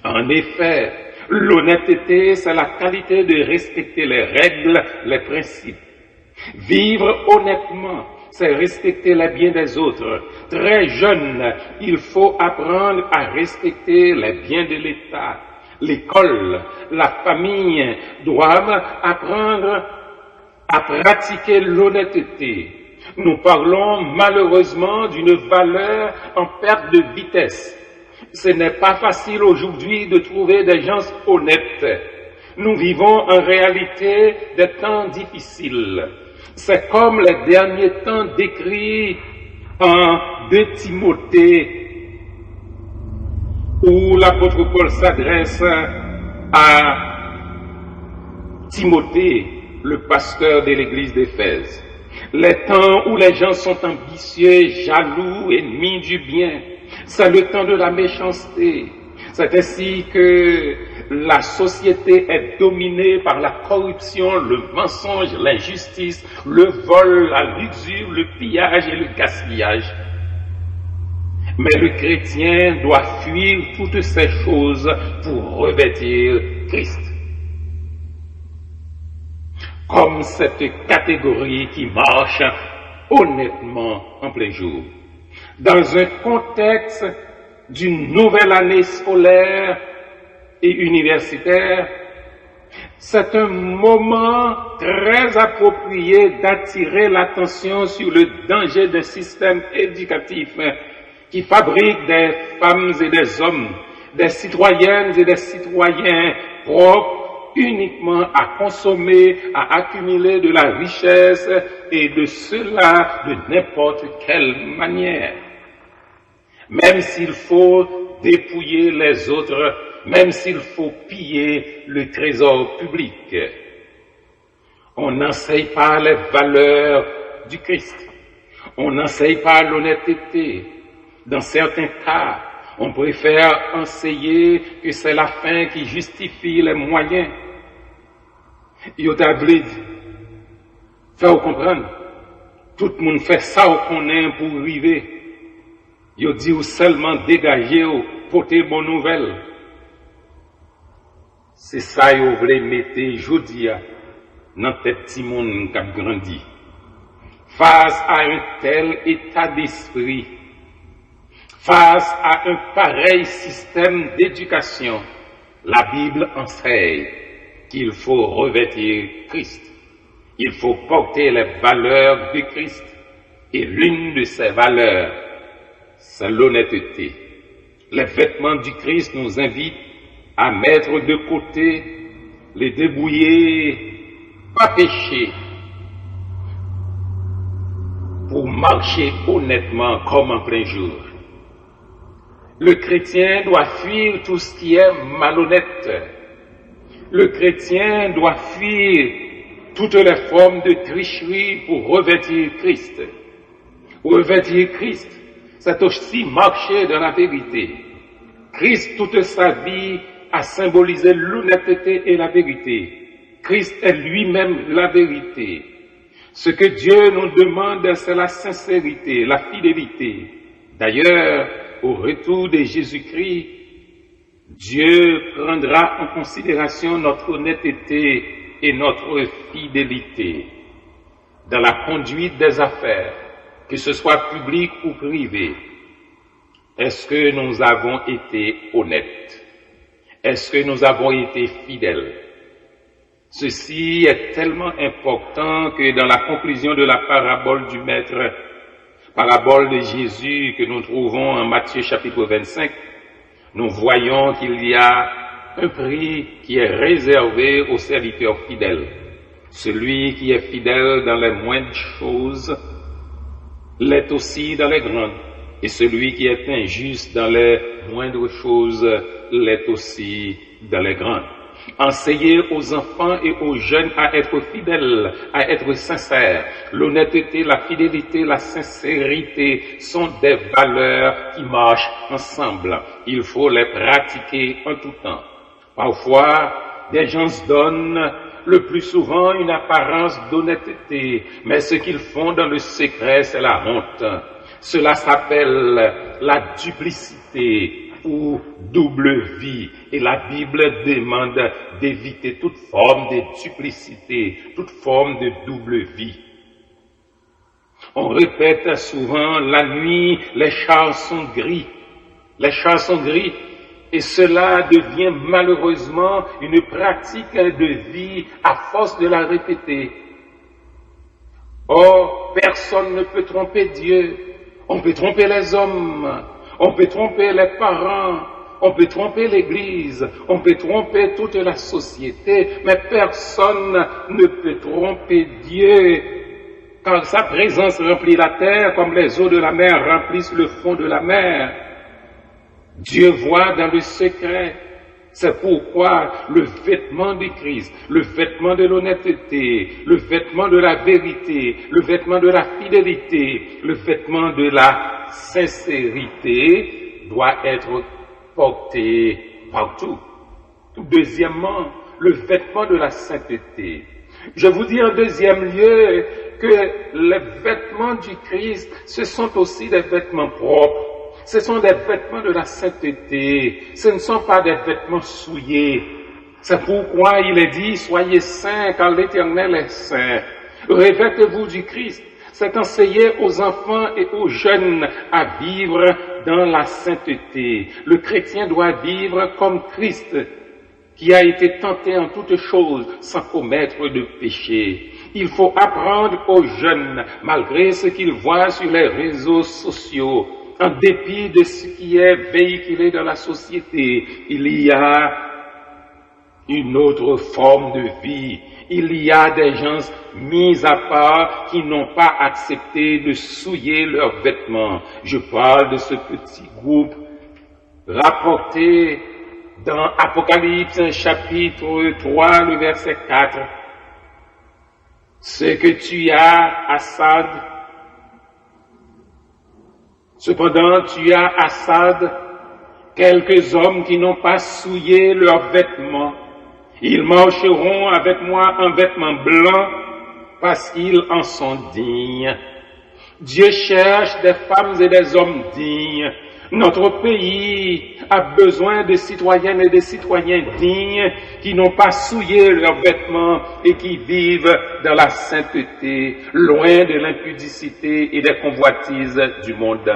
Speaker 13: En effet, l'honnêteté, c'est la qualité de respecter les règles, les principes. Vivre honnêtement, c'est respecter les biens des autres. Très jeune, il faut apprendre à respecter les biens de l'État. L'école, la famille doivent apprendre à pratiquer l'honnêteté. Nous parlons malheureusement d'une valeur en perte de vitesse. Ce n'est pas facile aujourd'hui de trouver des gens honnêtes. Nous vivons en réalité des temps difficiles. C'est comme les derniers temps décrits en 2 Timothée, où l'apôtre Paul s'adresse à Timothée, le pasteur de l'église d'Éphèse. Les temps où les gens sont ambitieux, jaloux, ennemis du bien, c'est le temps de la méchanceté. C'est ainsi que la société est dominée par la corruption, le mensonge, l'injustice, le vol, la luxure, le pillage et le gaspillage. Mais le chrétien doit fuir toutes ces choses pour revêtir Christ. Comme cette catégorie qui marche honnêtement en plein jour. Dans un contexte d'une nouvelle année scolaire et universitaire, c'est un moment très approprié d'attirer l'attention sur le danger d'un système éducatif qui fabrique des femmes et des hommes, des citoyennes et des citoyens propres uniquement à consommer, à accumuler de la richesse et de cela de n'importe quelle manière. Même s'il faut dépouiller les autres, même s'il faut piller le trésor public. On n'enseigne pas les valeurs du Christ. On n'enseigne pas l'honnêteté. Dans certains cas, On préfère enseigner que c'est la fin qui justifie les moyens. Yo t'a dit, faire comprendre. Tout le monde fait ça qu'on aime pour arriver. Yo dit ou seulement dégager ou porter bonne nouvelle. C'est ça yo voulez mettre jodia dans tête petit monde qui a grandi. Face à un tel état d'esprit, face à un pareil système d'éducation, la Bible enseigne qu'il faut revêtir Christ. Il faut porter les valeurs de Christ. Et l'une de ces valeurs, c'est l'honnêteté. Les vêtements du Christ nous invitent à mettre de côté les débrouillés, pas pécher, pour marcher honnêtement comme en plein jour. Le chrétien doit fuir tout ce qui est malhonnête. Le chrétien doit fuir toutes les formes de tricherie pour revêtir Christ. Revêtir Christ, c'est aussi marcher dans la vérité. Christ, toute sa vie, a symbolisé l'honnêteté et la vérité. Christ est lui-même la vérité. Ce que Dieu nous demande, c'est la sincérité, la fidélité. D'ailleurs, au retour de Jésus-Christ, Dieu prendra en considération notre honnêteté et notre fidélité dans la conduite des affaires, que ce soit public ou privé. Est-ce que nous avons été honnêtes? Est-ce que nous avons été fidèles? Ceci est tellement important que dans la conclusion de la parabole du Maître, parabole de Jésus que nous trouvons en Matthieu chapitre 25, nous voyons qu'il y a un prix qui est réservé aux serviteurs fidèles. Celui qui est fidèle dans les moindres choses l'est aussi dans les grandes. Et celui qui est injuste dans les moindres choses l'est aussi dans les grandes. Enseignez aux enfants et aux jeunes à être fidèles, à être sincères. L'honnêteté, la fidélité, la sincérité sont des valeurs qui marchent ensemble. Il faut les pratiquer en tout temps. Parfois, des gens se donnent le plus souvent une apparence d'honnêteté, mais ce qu'ils font dans le secret, c'est la honte. Cela s'appelle la duplicité ou double vie. Et la Bible demande d'éviter toute forme de duplicité, toute forme de double vie. On répète souvent, la nuit, les chars sont gris. Les chars sont gris. Et cela devient malheureusement une pratique de vie à force de la répéter. Or, personne ne peut tromper Dieu. On peut tromper les hommes, on peut tromper les parents, on peut tromper l'Église, on peut tromper toute la société, mais personne ne peut tromper Dieu, car sa présence remplit la terre comme les eaux de la mer remplissent le fond de la mer. Dieu voit dans le secret. C'est pourquoi le vêtement du Christ, le vêtement de l'honnêteté, le vêtement de la vérité, le vêtement de la fidélité, le vêtement de la sincérité doit être porté partout. Deuxièmement, le vêtement de la sainteté. Je vous dis en deuxième lieu que les vêtements du Christ, ce sont aussi des vêtements propres. Ce sont des vêtements de la sainteté, ce ne sont pas des vêtements souillés. C'est pourquoi il est dit, soyez saints car l'Éternel est saint. Revêtez-vous du Christ. C'est enseigner aux enfants et aux jeunes à vivre dans la sainteté. Le chrétien doit vivre comme Christ, qui a été tenté en toutes choses sans commettre de péché. Il faut apprendre aux jeunes, malgré ce qu'ils voient sur les réseaux sociaux, en dépit de ce qui est véhiculé dans la société, il y a une autre forme de vie. Il y a des gens mis à part qui n'ont pas accepté de souiller leurs vêtements. Je parle de ce petit groupe rapporté dans Apocalypse chapitre 3, le verset 4. Ce que tu as, Assad, cependant, tu as Assad, quelques hommes qui n'ont pas souillé leurs vêtements. Ils marcheront avec moi en vêtements blancs parce qu'ils en sont dignes. Dieu cherche des femmes et des hommes dignes. Notre pays a besoin de citoyennes et de citoyens dignes qui n'ont pas souillé leurs vêtements et qui vivent dans la sainteté, loin de l'impudicité et des convoitises du monde.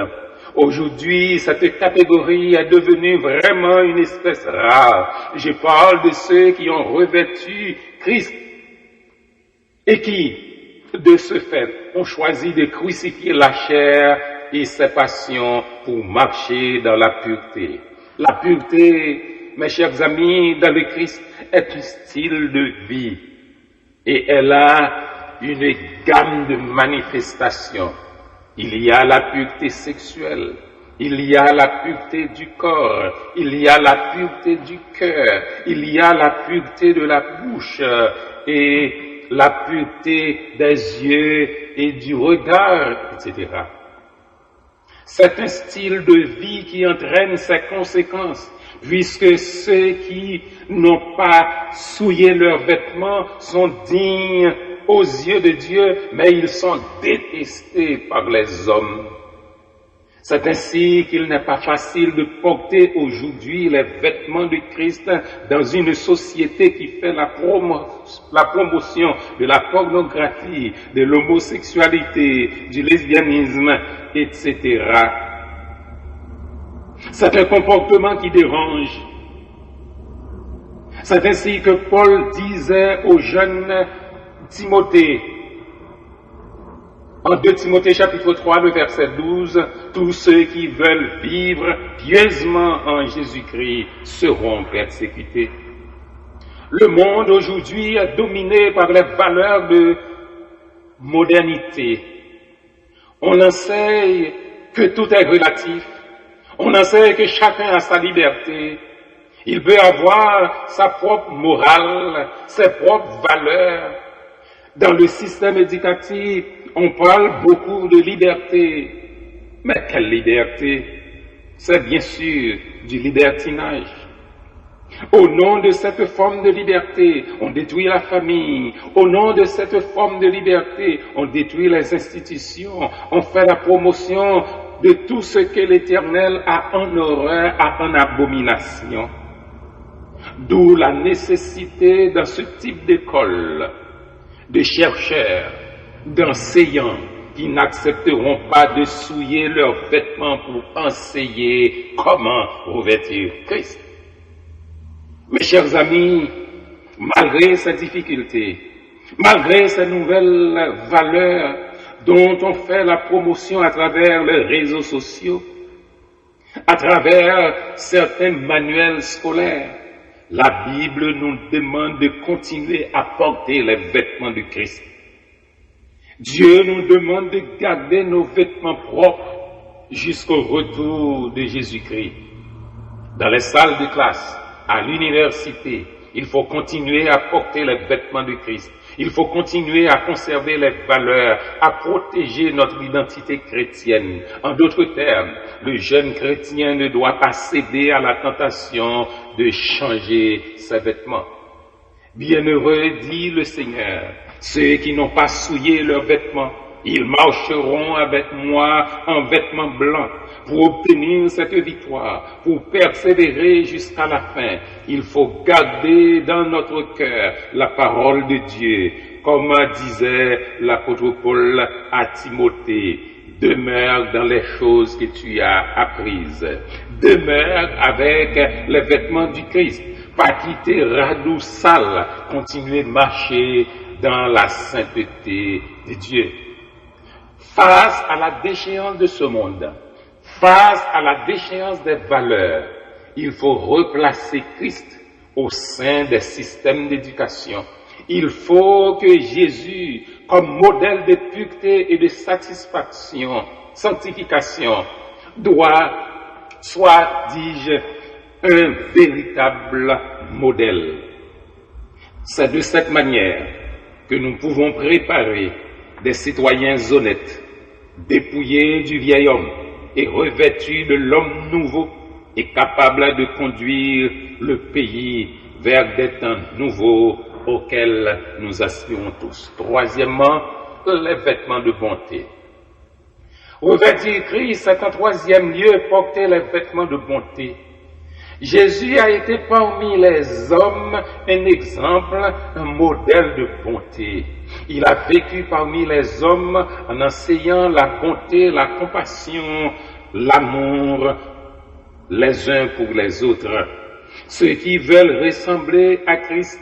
Speaker 13: Aujourd'hui, cette catégorie est devenue vraiment une espèce rare. Je parle de ceux qui ont revêtu Christ et qui, de ce fait, ont choisi de crucifier la chair et ses passions pour marcher dans la pureté. La pureté, mes chers amis, dans le Christ, est un style de vie et elle a une gamme de manifestations. Il y a la pureté sexuelle, il y a la pureté du corps, il y a la pureté du cœur, il y a la pureté de la bouche et la pureté des yeux et du regard, etc. C'est un style de vie qui entraîne ses conséquences, puisque ceux qui n'ont pas souillé leurs vêtements sont dignes aux yeux de Dieu, mais ils sont détestés par les hommes. C'est ainsi qu'il n'est pas facile de porter aujourd'hui les vêtements de Christ dans une société qui fait la promotion de la pornographie, de l'homosexualité, du lesbianisme, etc. C'est un comportement qui dérange. C'est ainsi que Paul disait au jeune Timothée, en 2 Timothée chapitre 3, le verset 12, tous ceux qui veulent vivre pieusement en Jésus-Christ seront persécutés. Le monde aujourd'hui est dominé par les valeurs de modernité. On enseigne que tout est relatif. On enseigne que chacun a sa liberté. Il peut avoir sa propre morale, ses propres valeurs. Dans le système éducatif, on parle beaucoup de liberté. Mais quelle liberté? C'est bien sûr du libertinage. Au nom de cette forme de liberté, on détruit la famille. Au nom de cette forme de liberté, on détruit les institutions. On fait la promotion de tout ce que l'Éternel a en horreur, a en abomination. D'où la nécessité dans ce type d'école de chercheurs, d'enseignants qui n'accepteront pas de souiller leurs vêtements pour enseigner comment revêtir Christ. Mes chers amis, malgré ces difficultés, malgré ces nouvelles valeurs dont on fait la promotion à travers les réseaux sociaux, à travers certains manuels scolaires, la Bible nous demande de continuer à porter les vêtements de Christ. Dieu nous demande de garder nos vêtements propres jusqu'au retour de Jésus-Christ. Dans les salles de classe, à l'université, il faut continuer à porter les vêtements de Christ. Il faut continuer à conserver les valeurs, à protéger notre identité chrétienne. En d'autres termes, le jeune chrétien ne doit pas céder à la tentation de changer ses vêtements. Bienheureux, dit le Seigneur, ceux qui n'ont pas souillé leurs vêtements, ils marcheront avec moi en vêtements blancs. Pour obtenir cette victoire, pour persévérer jusqu'à la fin, il faut garder dans notre cœur la parole de Dieu. Comme disait l'apôtre Paul à Timothée, demeure dans les choses que tu as apprises. Demeure avec les vêtements du Christ. Pas quitter radou sale, continuer de marcher dans la sainteté de Dieu. Face à la déchéance de ce monde, face à la déchéance des valeurs, il faut replacer Christ au sein des systèmes d'éducation. Il faut que Jésus, comme modèle de pureté et de satisfaction, sanctification, soit, dis-je, un véritable modèle. C'est de cette manière que nous pouvons préparer des citoyens honnêtes, dépouillés du vieil homme et revêtus de l'homme nouveau, et capable de conduire le pays vers des temps nouveaux auxquels nous aspirons tous. Troisièmement, les vêtements de bonté. Revêtir Christ, c'est en troisième lieu porter les vêtements de bonté. Jésus a été parmi les hommes un exemple, un modèle de bonté. Il a vécu parmi les hommes en enseignant la bonté, la compassion, l'amour les uns pour les autres. Ceux qui veulent ressembler à Christ,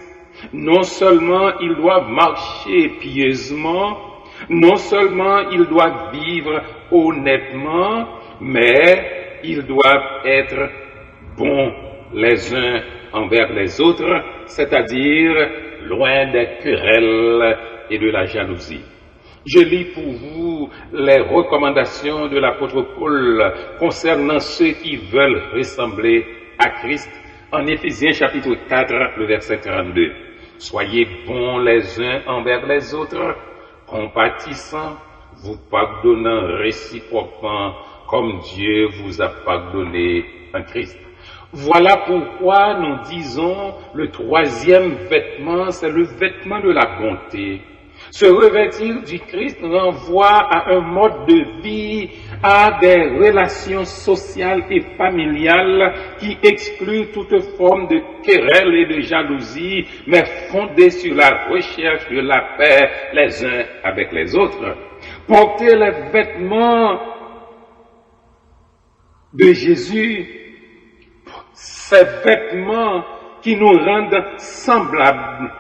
Speaker 13: non seulement ils doivent marcher pieusement, non seulement ils doivent vivre honnêtement, mais ils doivent être bons les uns envers les autres, c'est-à-dire loin des querelles et de la jalousie. Je lis pour vous les recommandations de l'apôtre Paul concernant ceux qui veulent ressembler à Christ en Éphésiens chapitre 4, le verset 32. Soyez bons les uns envers les autres, compatissants, vous pardonnant réciproquement comme Dieu vous a pardonné en Christ. Voilà pourquoi nous disons le troisième vêtement, c'est le vêtement de la bonté. Se revêtir du Christ renvoie à un mode de vie, à des relations sociales et familiales qui excluent toute forme de querelle et de jalousie, mais fondées sur la recherche de la paix les uns avec les autres. Porter les vêtements de Jésus, ces vêtements qui nous rendent semblables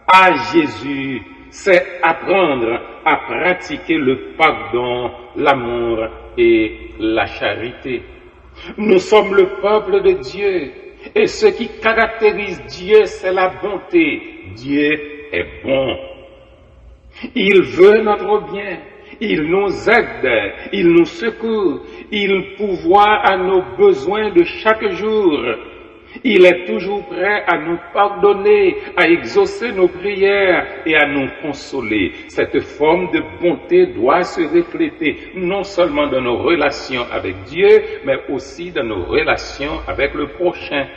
Speaker 13: à Jésus, c'est apprendre à pratiquer le pardon, l'amour et la charité. Nous sommes le peuple de Dieu et ce qui caractérise Dieu, c'est la bonté. Dieu est bon. Il veut notre bien. Il nous aide, il nous secourt, il pourvoit à nos besoins de chaque jour. Il est toujours prêt à nous pardonner, à exaucer nos prières et à nous consoler. Cette forme de bonté doit se refléter non seulement dans nos relations avec Dieu, mais aussi dans nos relations avec le prochain.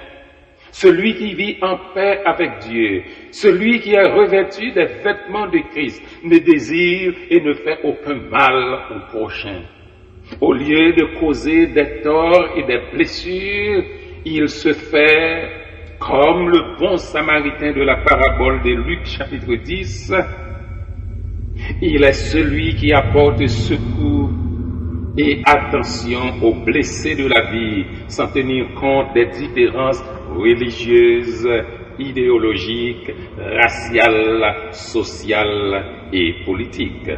Speaker 13: Celui qui vit en paix avec Dieu, celui qui est revêtu des vêtements de Christ, ne désire et ne fait aucun mal au prochain. Au lieu de causer des torts et des blessures, il se fait comme le bon samaritain de la parabole de Luc chapitre 10. Il est celui qui apporte secours et attention aux blessés de la vie, sans tenir compte des différences religieuses, idéologiques, raciales, sociales et politiques.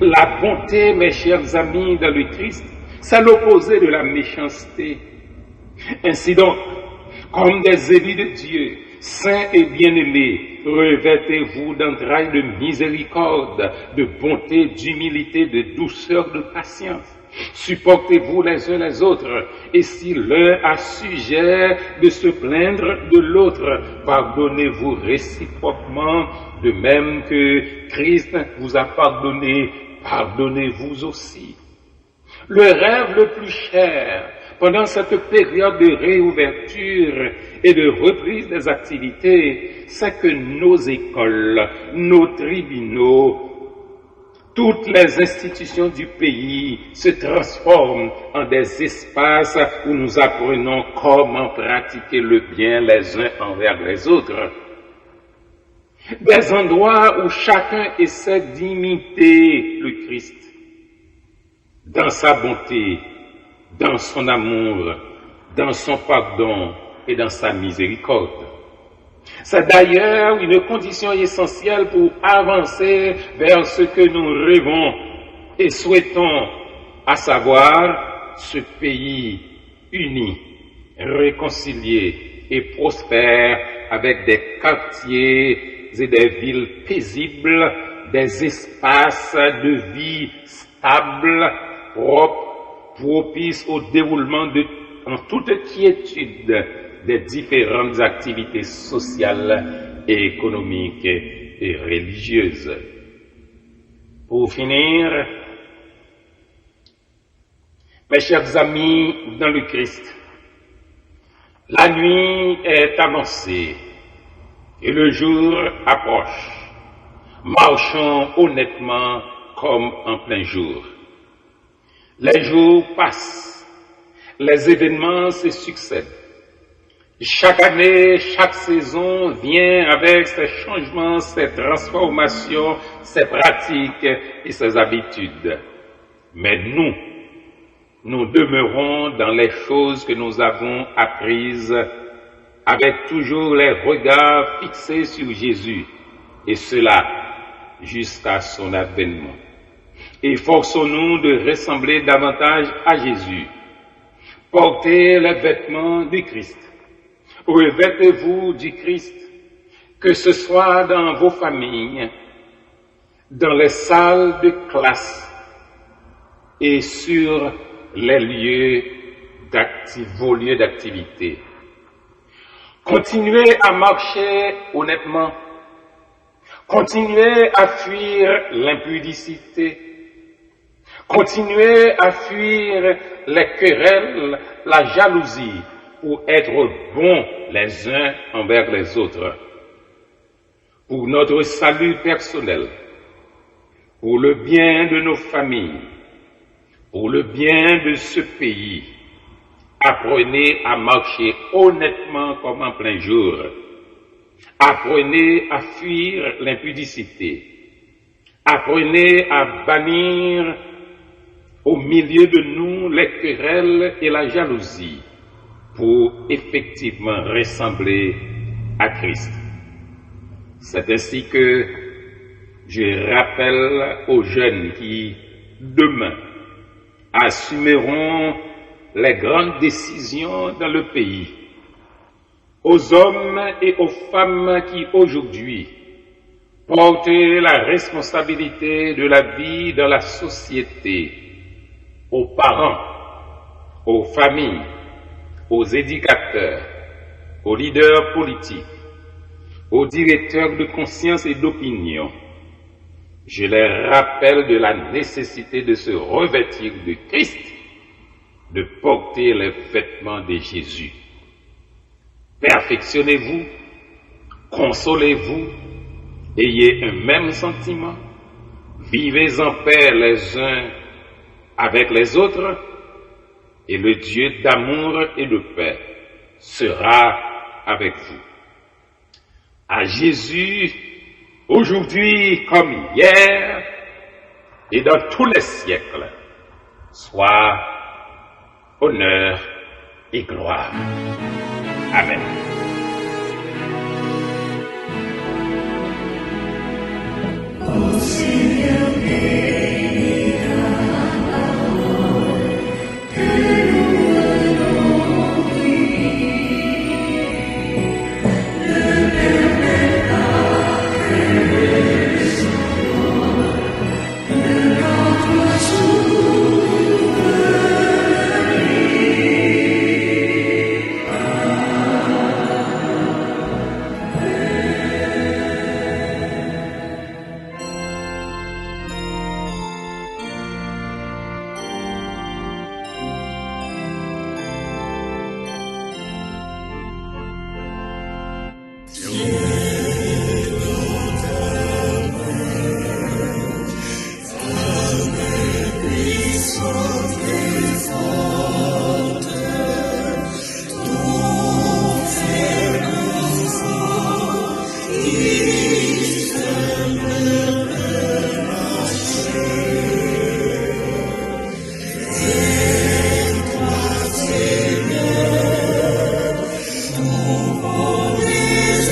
Speaker 13: La bonté, mes chers amis, dans le Christ, c'est l'opposé de la méchanceté. Ainsi donc, comme des élus de Dieu, saints et bien-aimés, revêtez-vous d'entrailles de miséricorde, de bonté, d'humilité, de douceur, de patience. Supportez-vous les uns les autres, et si l'un a sujet de se plaindre de l'autre, pardonnez-vous réciproquement, de même que Christ vous a pardonné, pardonnez-vous aussi. Le rêve le plus cher, pendant cette période de réouverture et de reprise des activités, c'est que nos écoles, nos tribunaux, toutes les institutions du pays se transforment en des espaces où nous apprenons comment pratiquer le bien les uns envers les autres. Des endroits où chacun essaie d'imiter le Christ dans sa bonté, dans son amour, dans son pardon et dans sa miséricorde. C'est d'ailleurs une condition essentielle pour avancer vers ce que nous rêvons et souhaitons, à savoir ce pays uni, réconcilié et prospère avec des quartiers et des villes paisibles, des espaces de vie stables, propres, propices au déroulement en toute quiétude des différentes activités sociales et économiques et religieuses. Pour finir, mes chers amis dans le Christ, La nuit est avancée et le jour approche. Marchons honnêtement comme en plein jour. Les jours passent, les événements se succèdent. Chaque année, chaque saison vient avec ses changements, ses transformations, ses pratiques et ses habitudes. Mais nous demeurons dans les choses que nous avons apprises, avec toujours les regards fixés sur Jésus, et cela jusqu'à son avènement. Efforçons-nous de ressembler davantage à Jésus. Portez les vêtements du Christ. Revêtez-vous du Christ, que ce soit dans vos familles, dans les salles de classe et sur vos lieux d'activité. Continuez à marcher honnêtement. Continuez à fuir l'impudicité. Continuez à fuir les querelles, la jalousie, pour être bons les uns envers les autres. Pour notre salut personnel, pour le bien de nos familles, pour le bien de ce pays, apprenez à marcher honnêtement comme en plein jour. Apprenez à fuir l'impudicité. Apprenez à bannir au milieu de nous les querelles et la jalousie pour effectivement ressembler à Christ. C'est ainsi que je rappelle aux jeunes qui, demain, assumeront les grandes décisions dans le pays, aux hommes et aux femmes qui aujourd'hui portent la responsabilité de la vie dans la société, aux parents, aux familles, aux éducateurs, aux leaders politiques, aux directeurs de conscience et d'opinion. Je les rappelle de la nécessité de se revêtir de Christ, de porter les vêtements de Jésus. Perfectionnez-vous, consolez-vous, ayez un même sentiment, vivez en paix les uns avec les autres, et le Dieu d'amour et de paix sera avec vous. À Jésus, aujourd'hui comme hier, et dans tous les siècles, soit honneur et gloire. Amen.
Speaker 2: Ô Seigneur, bénis ta parole, que nous allons prier. Ne permets pas que le sang de notre souffle.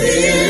Speaker 14: Yes.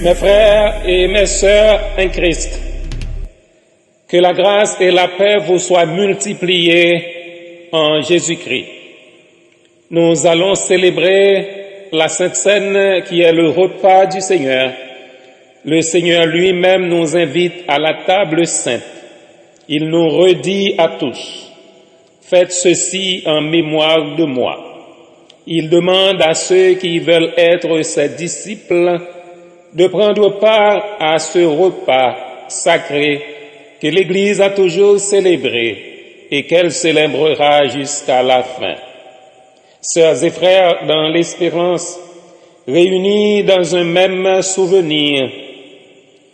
Speaker 13: Mes frères et mes sœurs en Christ, que la grâce et la paix vous soient multipliées en Jésus-Christ. Nous allons célébrer la Sainte Seine qui est le repas du Seigneur. Le Seigneur lui-même nous invite à la table sainte. Il nous redit à tous, faites ceci en mémoire de moi. Il demande à ceux qui veulent être ses disciples de prendre part à ce repas sacré que l'Église a toujours célébré et qu'elle célébrera jusqu'à la fin. Sœurs et frères dans l'espérance, réunis dans un même souvenir,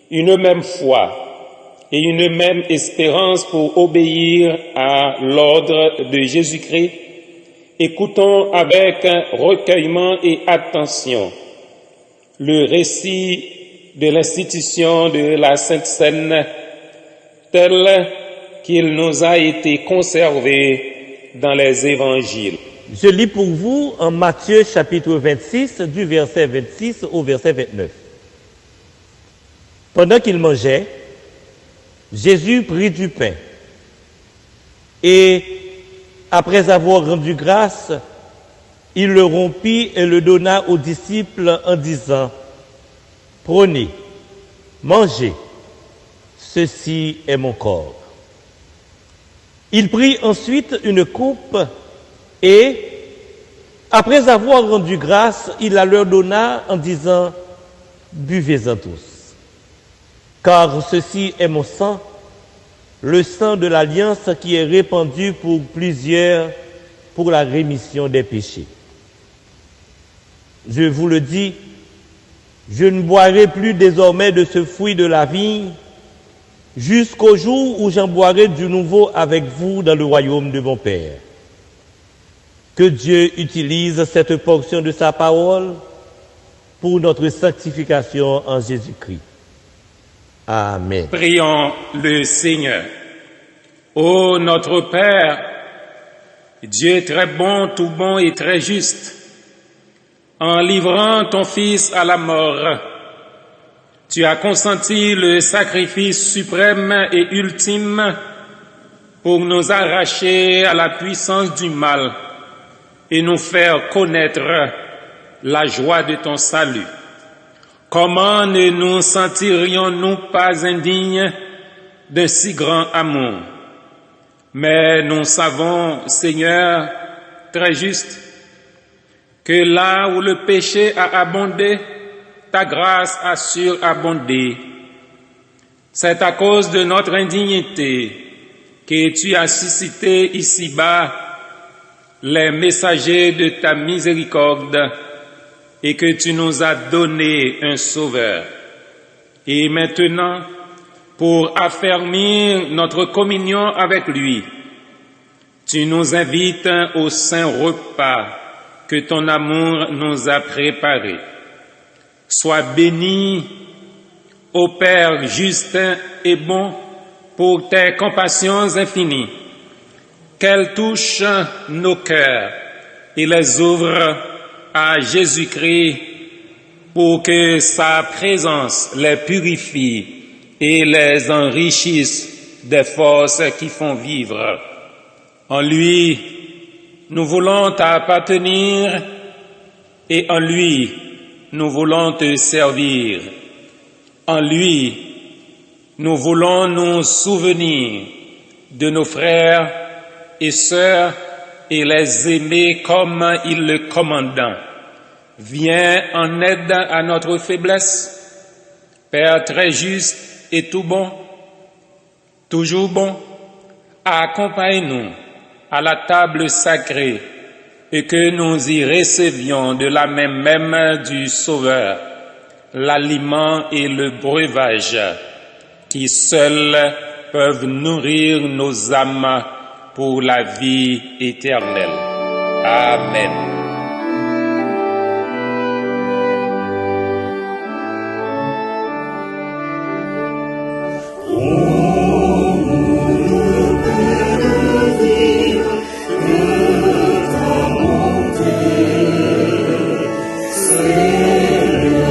Speaker 13: une même foi et une même espérance pour obéir à l'ordre de Jésus-Christ, écoutons avec recueillement et attention le récit de l'institution de la Sainte Seine tel qu'il nous a été conservé dans les évangiles.
Speaker 1: Je lis pour vous en Matthieu chapitre 26 du verset 26 au verset 29. Pendant qu'il mangeait, Jésus prit du pain et, après avoir rendu grâce, il le rompit et le donna aux disciples en disant, « Prenez, mangez, ceci est mon corps. » Il prit ensuite une coupe et, après avoir rendu grâce, il la leur donna en disant, « Buvez-en tous, car ceci est mon sang, le sang de l'alliance qui est répandu pour plusieurs pour la rémission des péchés. Je vous le dis, je ne boirai plus désormais de ce fruit de la vigne jusqu'au jour où j'en boirai du nouveau avec vous dans le royaume de mon Père. » Que Dieu utilise cette portion de sa parole pour notre sanctification en Jésus-Christ. Amen.
Speaker 13: Prions le Seigneur. Ô notre Père, Dieu très bon, tout bon et très juste, en livrant ton Fils à la mort, tu as consenti le sacrifice suprême et ultime pour nous arracher à la puissance du mal et nous faire connaître la joie de ton salut. Comment ne nous sentirions-nous pas indignes d'un si grand amour? Mais nous savons, Seigneur, très juste, que là où le péché a abondé, ta grâce a surabondé. C'est à cause de notre indignité que tu as suscité ici-bas les messagers de ta miséricorde et que tu nous as donné un sauveur. Et maintenant, pour affermir notre communion avec lui, tu nous invites au saint repas que ton amour nous a préparé. Sois béni, ô Père juste et bon, pour tes compassions infinies, qu'elles touchent nos cœurs et les ouvrent à Jésus-Christ pour que sa présence les purifie et les enrichisse des forces qui font vivre. En lui, nous voulons t'appartenir et en lui, nous voulons te servir. En lui, nous voulons nous souvenir de nos frères et sœurs et les aimer comme il le commandait. Viens en aide à notre faiblesse, Père très juste et tout bon, toujours bon, accompagne-nous à la table sacrée et que nous y recevions de la main même du Sauveur l'aliment et le breuvage qui seuls peuvent nourrir nos âmes pour la vie éternelle. Amen.
Speaker 2: C'est le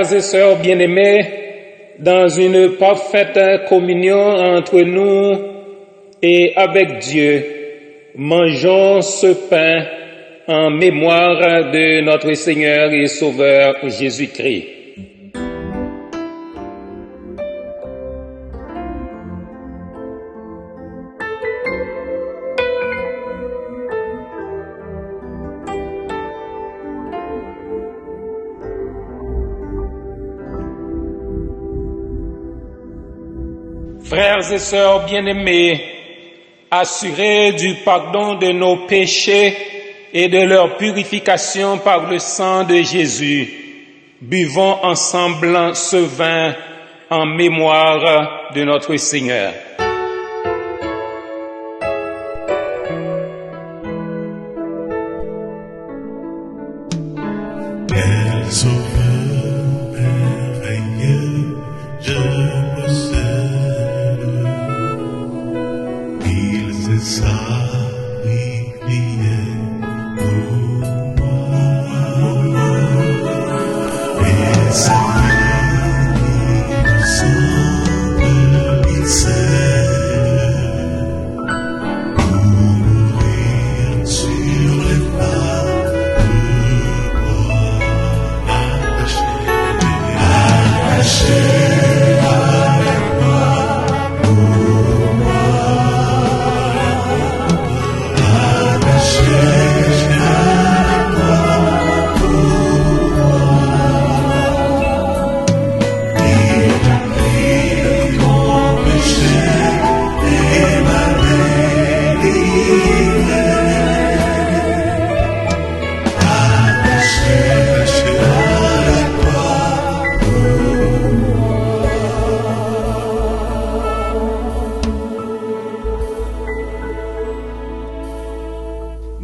Speaker 13: Frères et sœurs bien-aimés, dans une parfaite communion entre nous et avec Dieu, mangeons ce pain en mémoire de notre Seigneur et Sauveur Jésus-Christ. Frères et sœurs bien-aimés, assurés du pardon de nos péchés et de leur purification par le sang de Jésus, buvons ensemble ce vin en mémoire de notre Seigneur.
Speaker 2: Quel sauveur merveilleux, je possède. Il s'est sacrifié pour moi. Et sa vie me semble pour mourir sur les pas.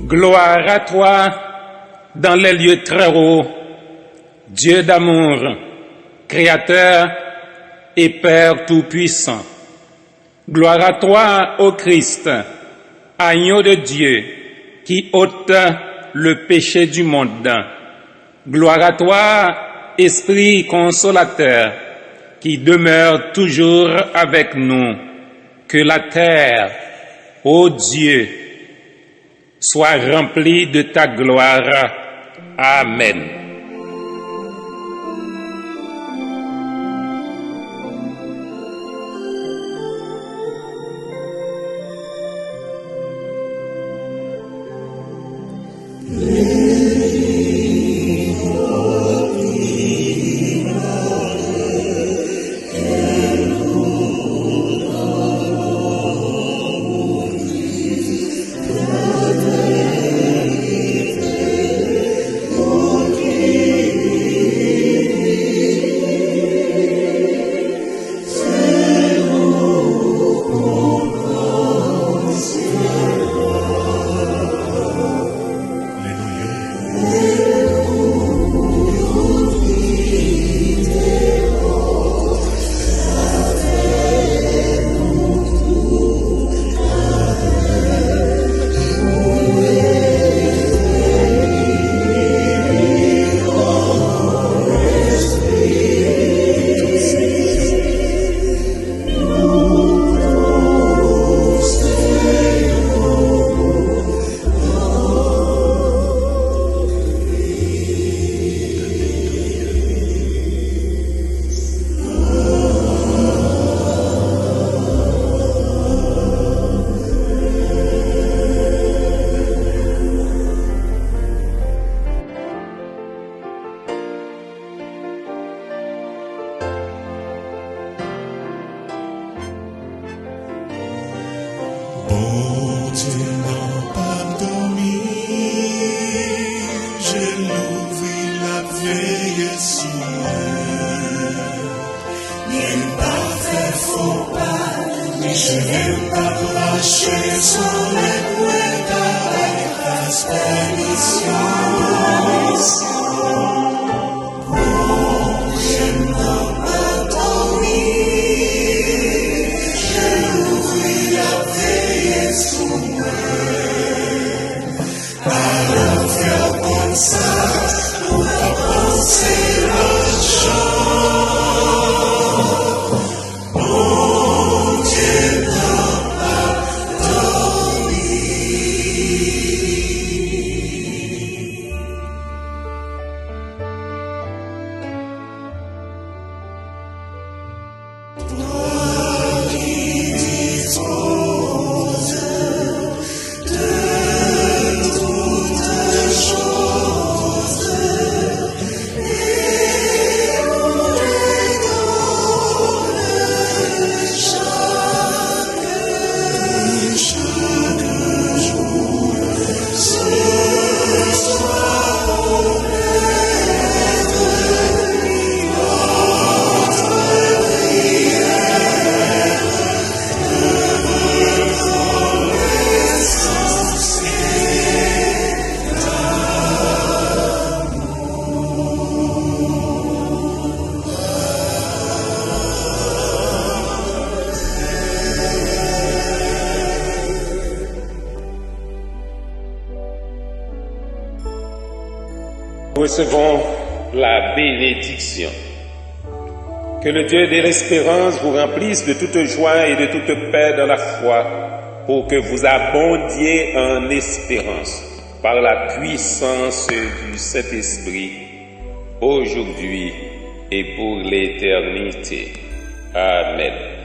Speaker 13: Gloire à toi dans les lieux très hauts, Dieu d'amour, Créateur et Père Tout-Puissant. Gloire à toi, ô Christ, agneau de Dieu, qui ôte le péché du monde. Gloire à toi, Esprit consolateur, qui demeure toujours avec nous. Que la terre, ô Dieu, soit remplie de ta gloire. Amen.
Speaker 2: Bon Dieu m'a pardonné, j'ai loué la veille sous il pas fait faux pas, mais je n'ai pas lâché son écoué avec grâce permission. Bon Dieu m'a pardonné, j'ai loué la veille sous alors faire comme ça, pour pas penser la chose.
Speaker 13: recevons la bénédiction. Que le Dieu de l'espérance vous remplisse de toute joie et de toute paix dans la foi, pour que vous abondiez en espérance, par la puissance du Saint-Esprit, aujourd'hui et pour l'éternité. Amen.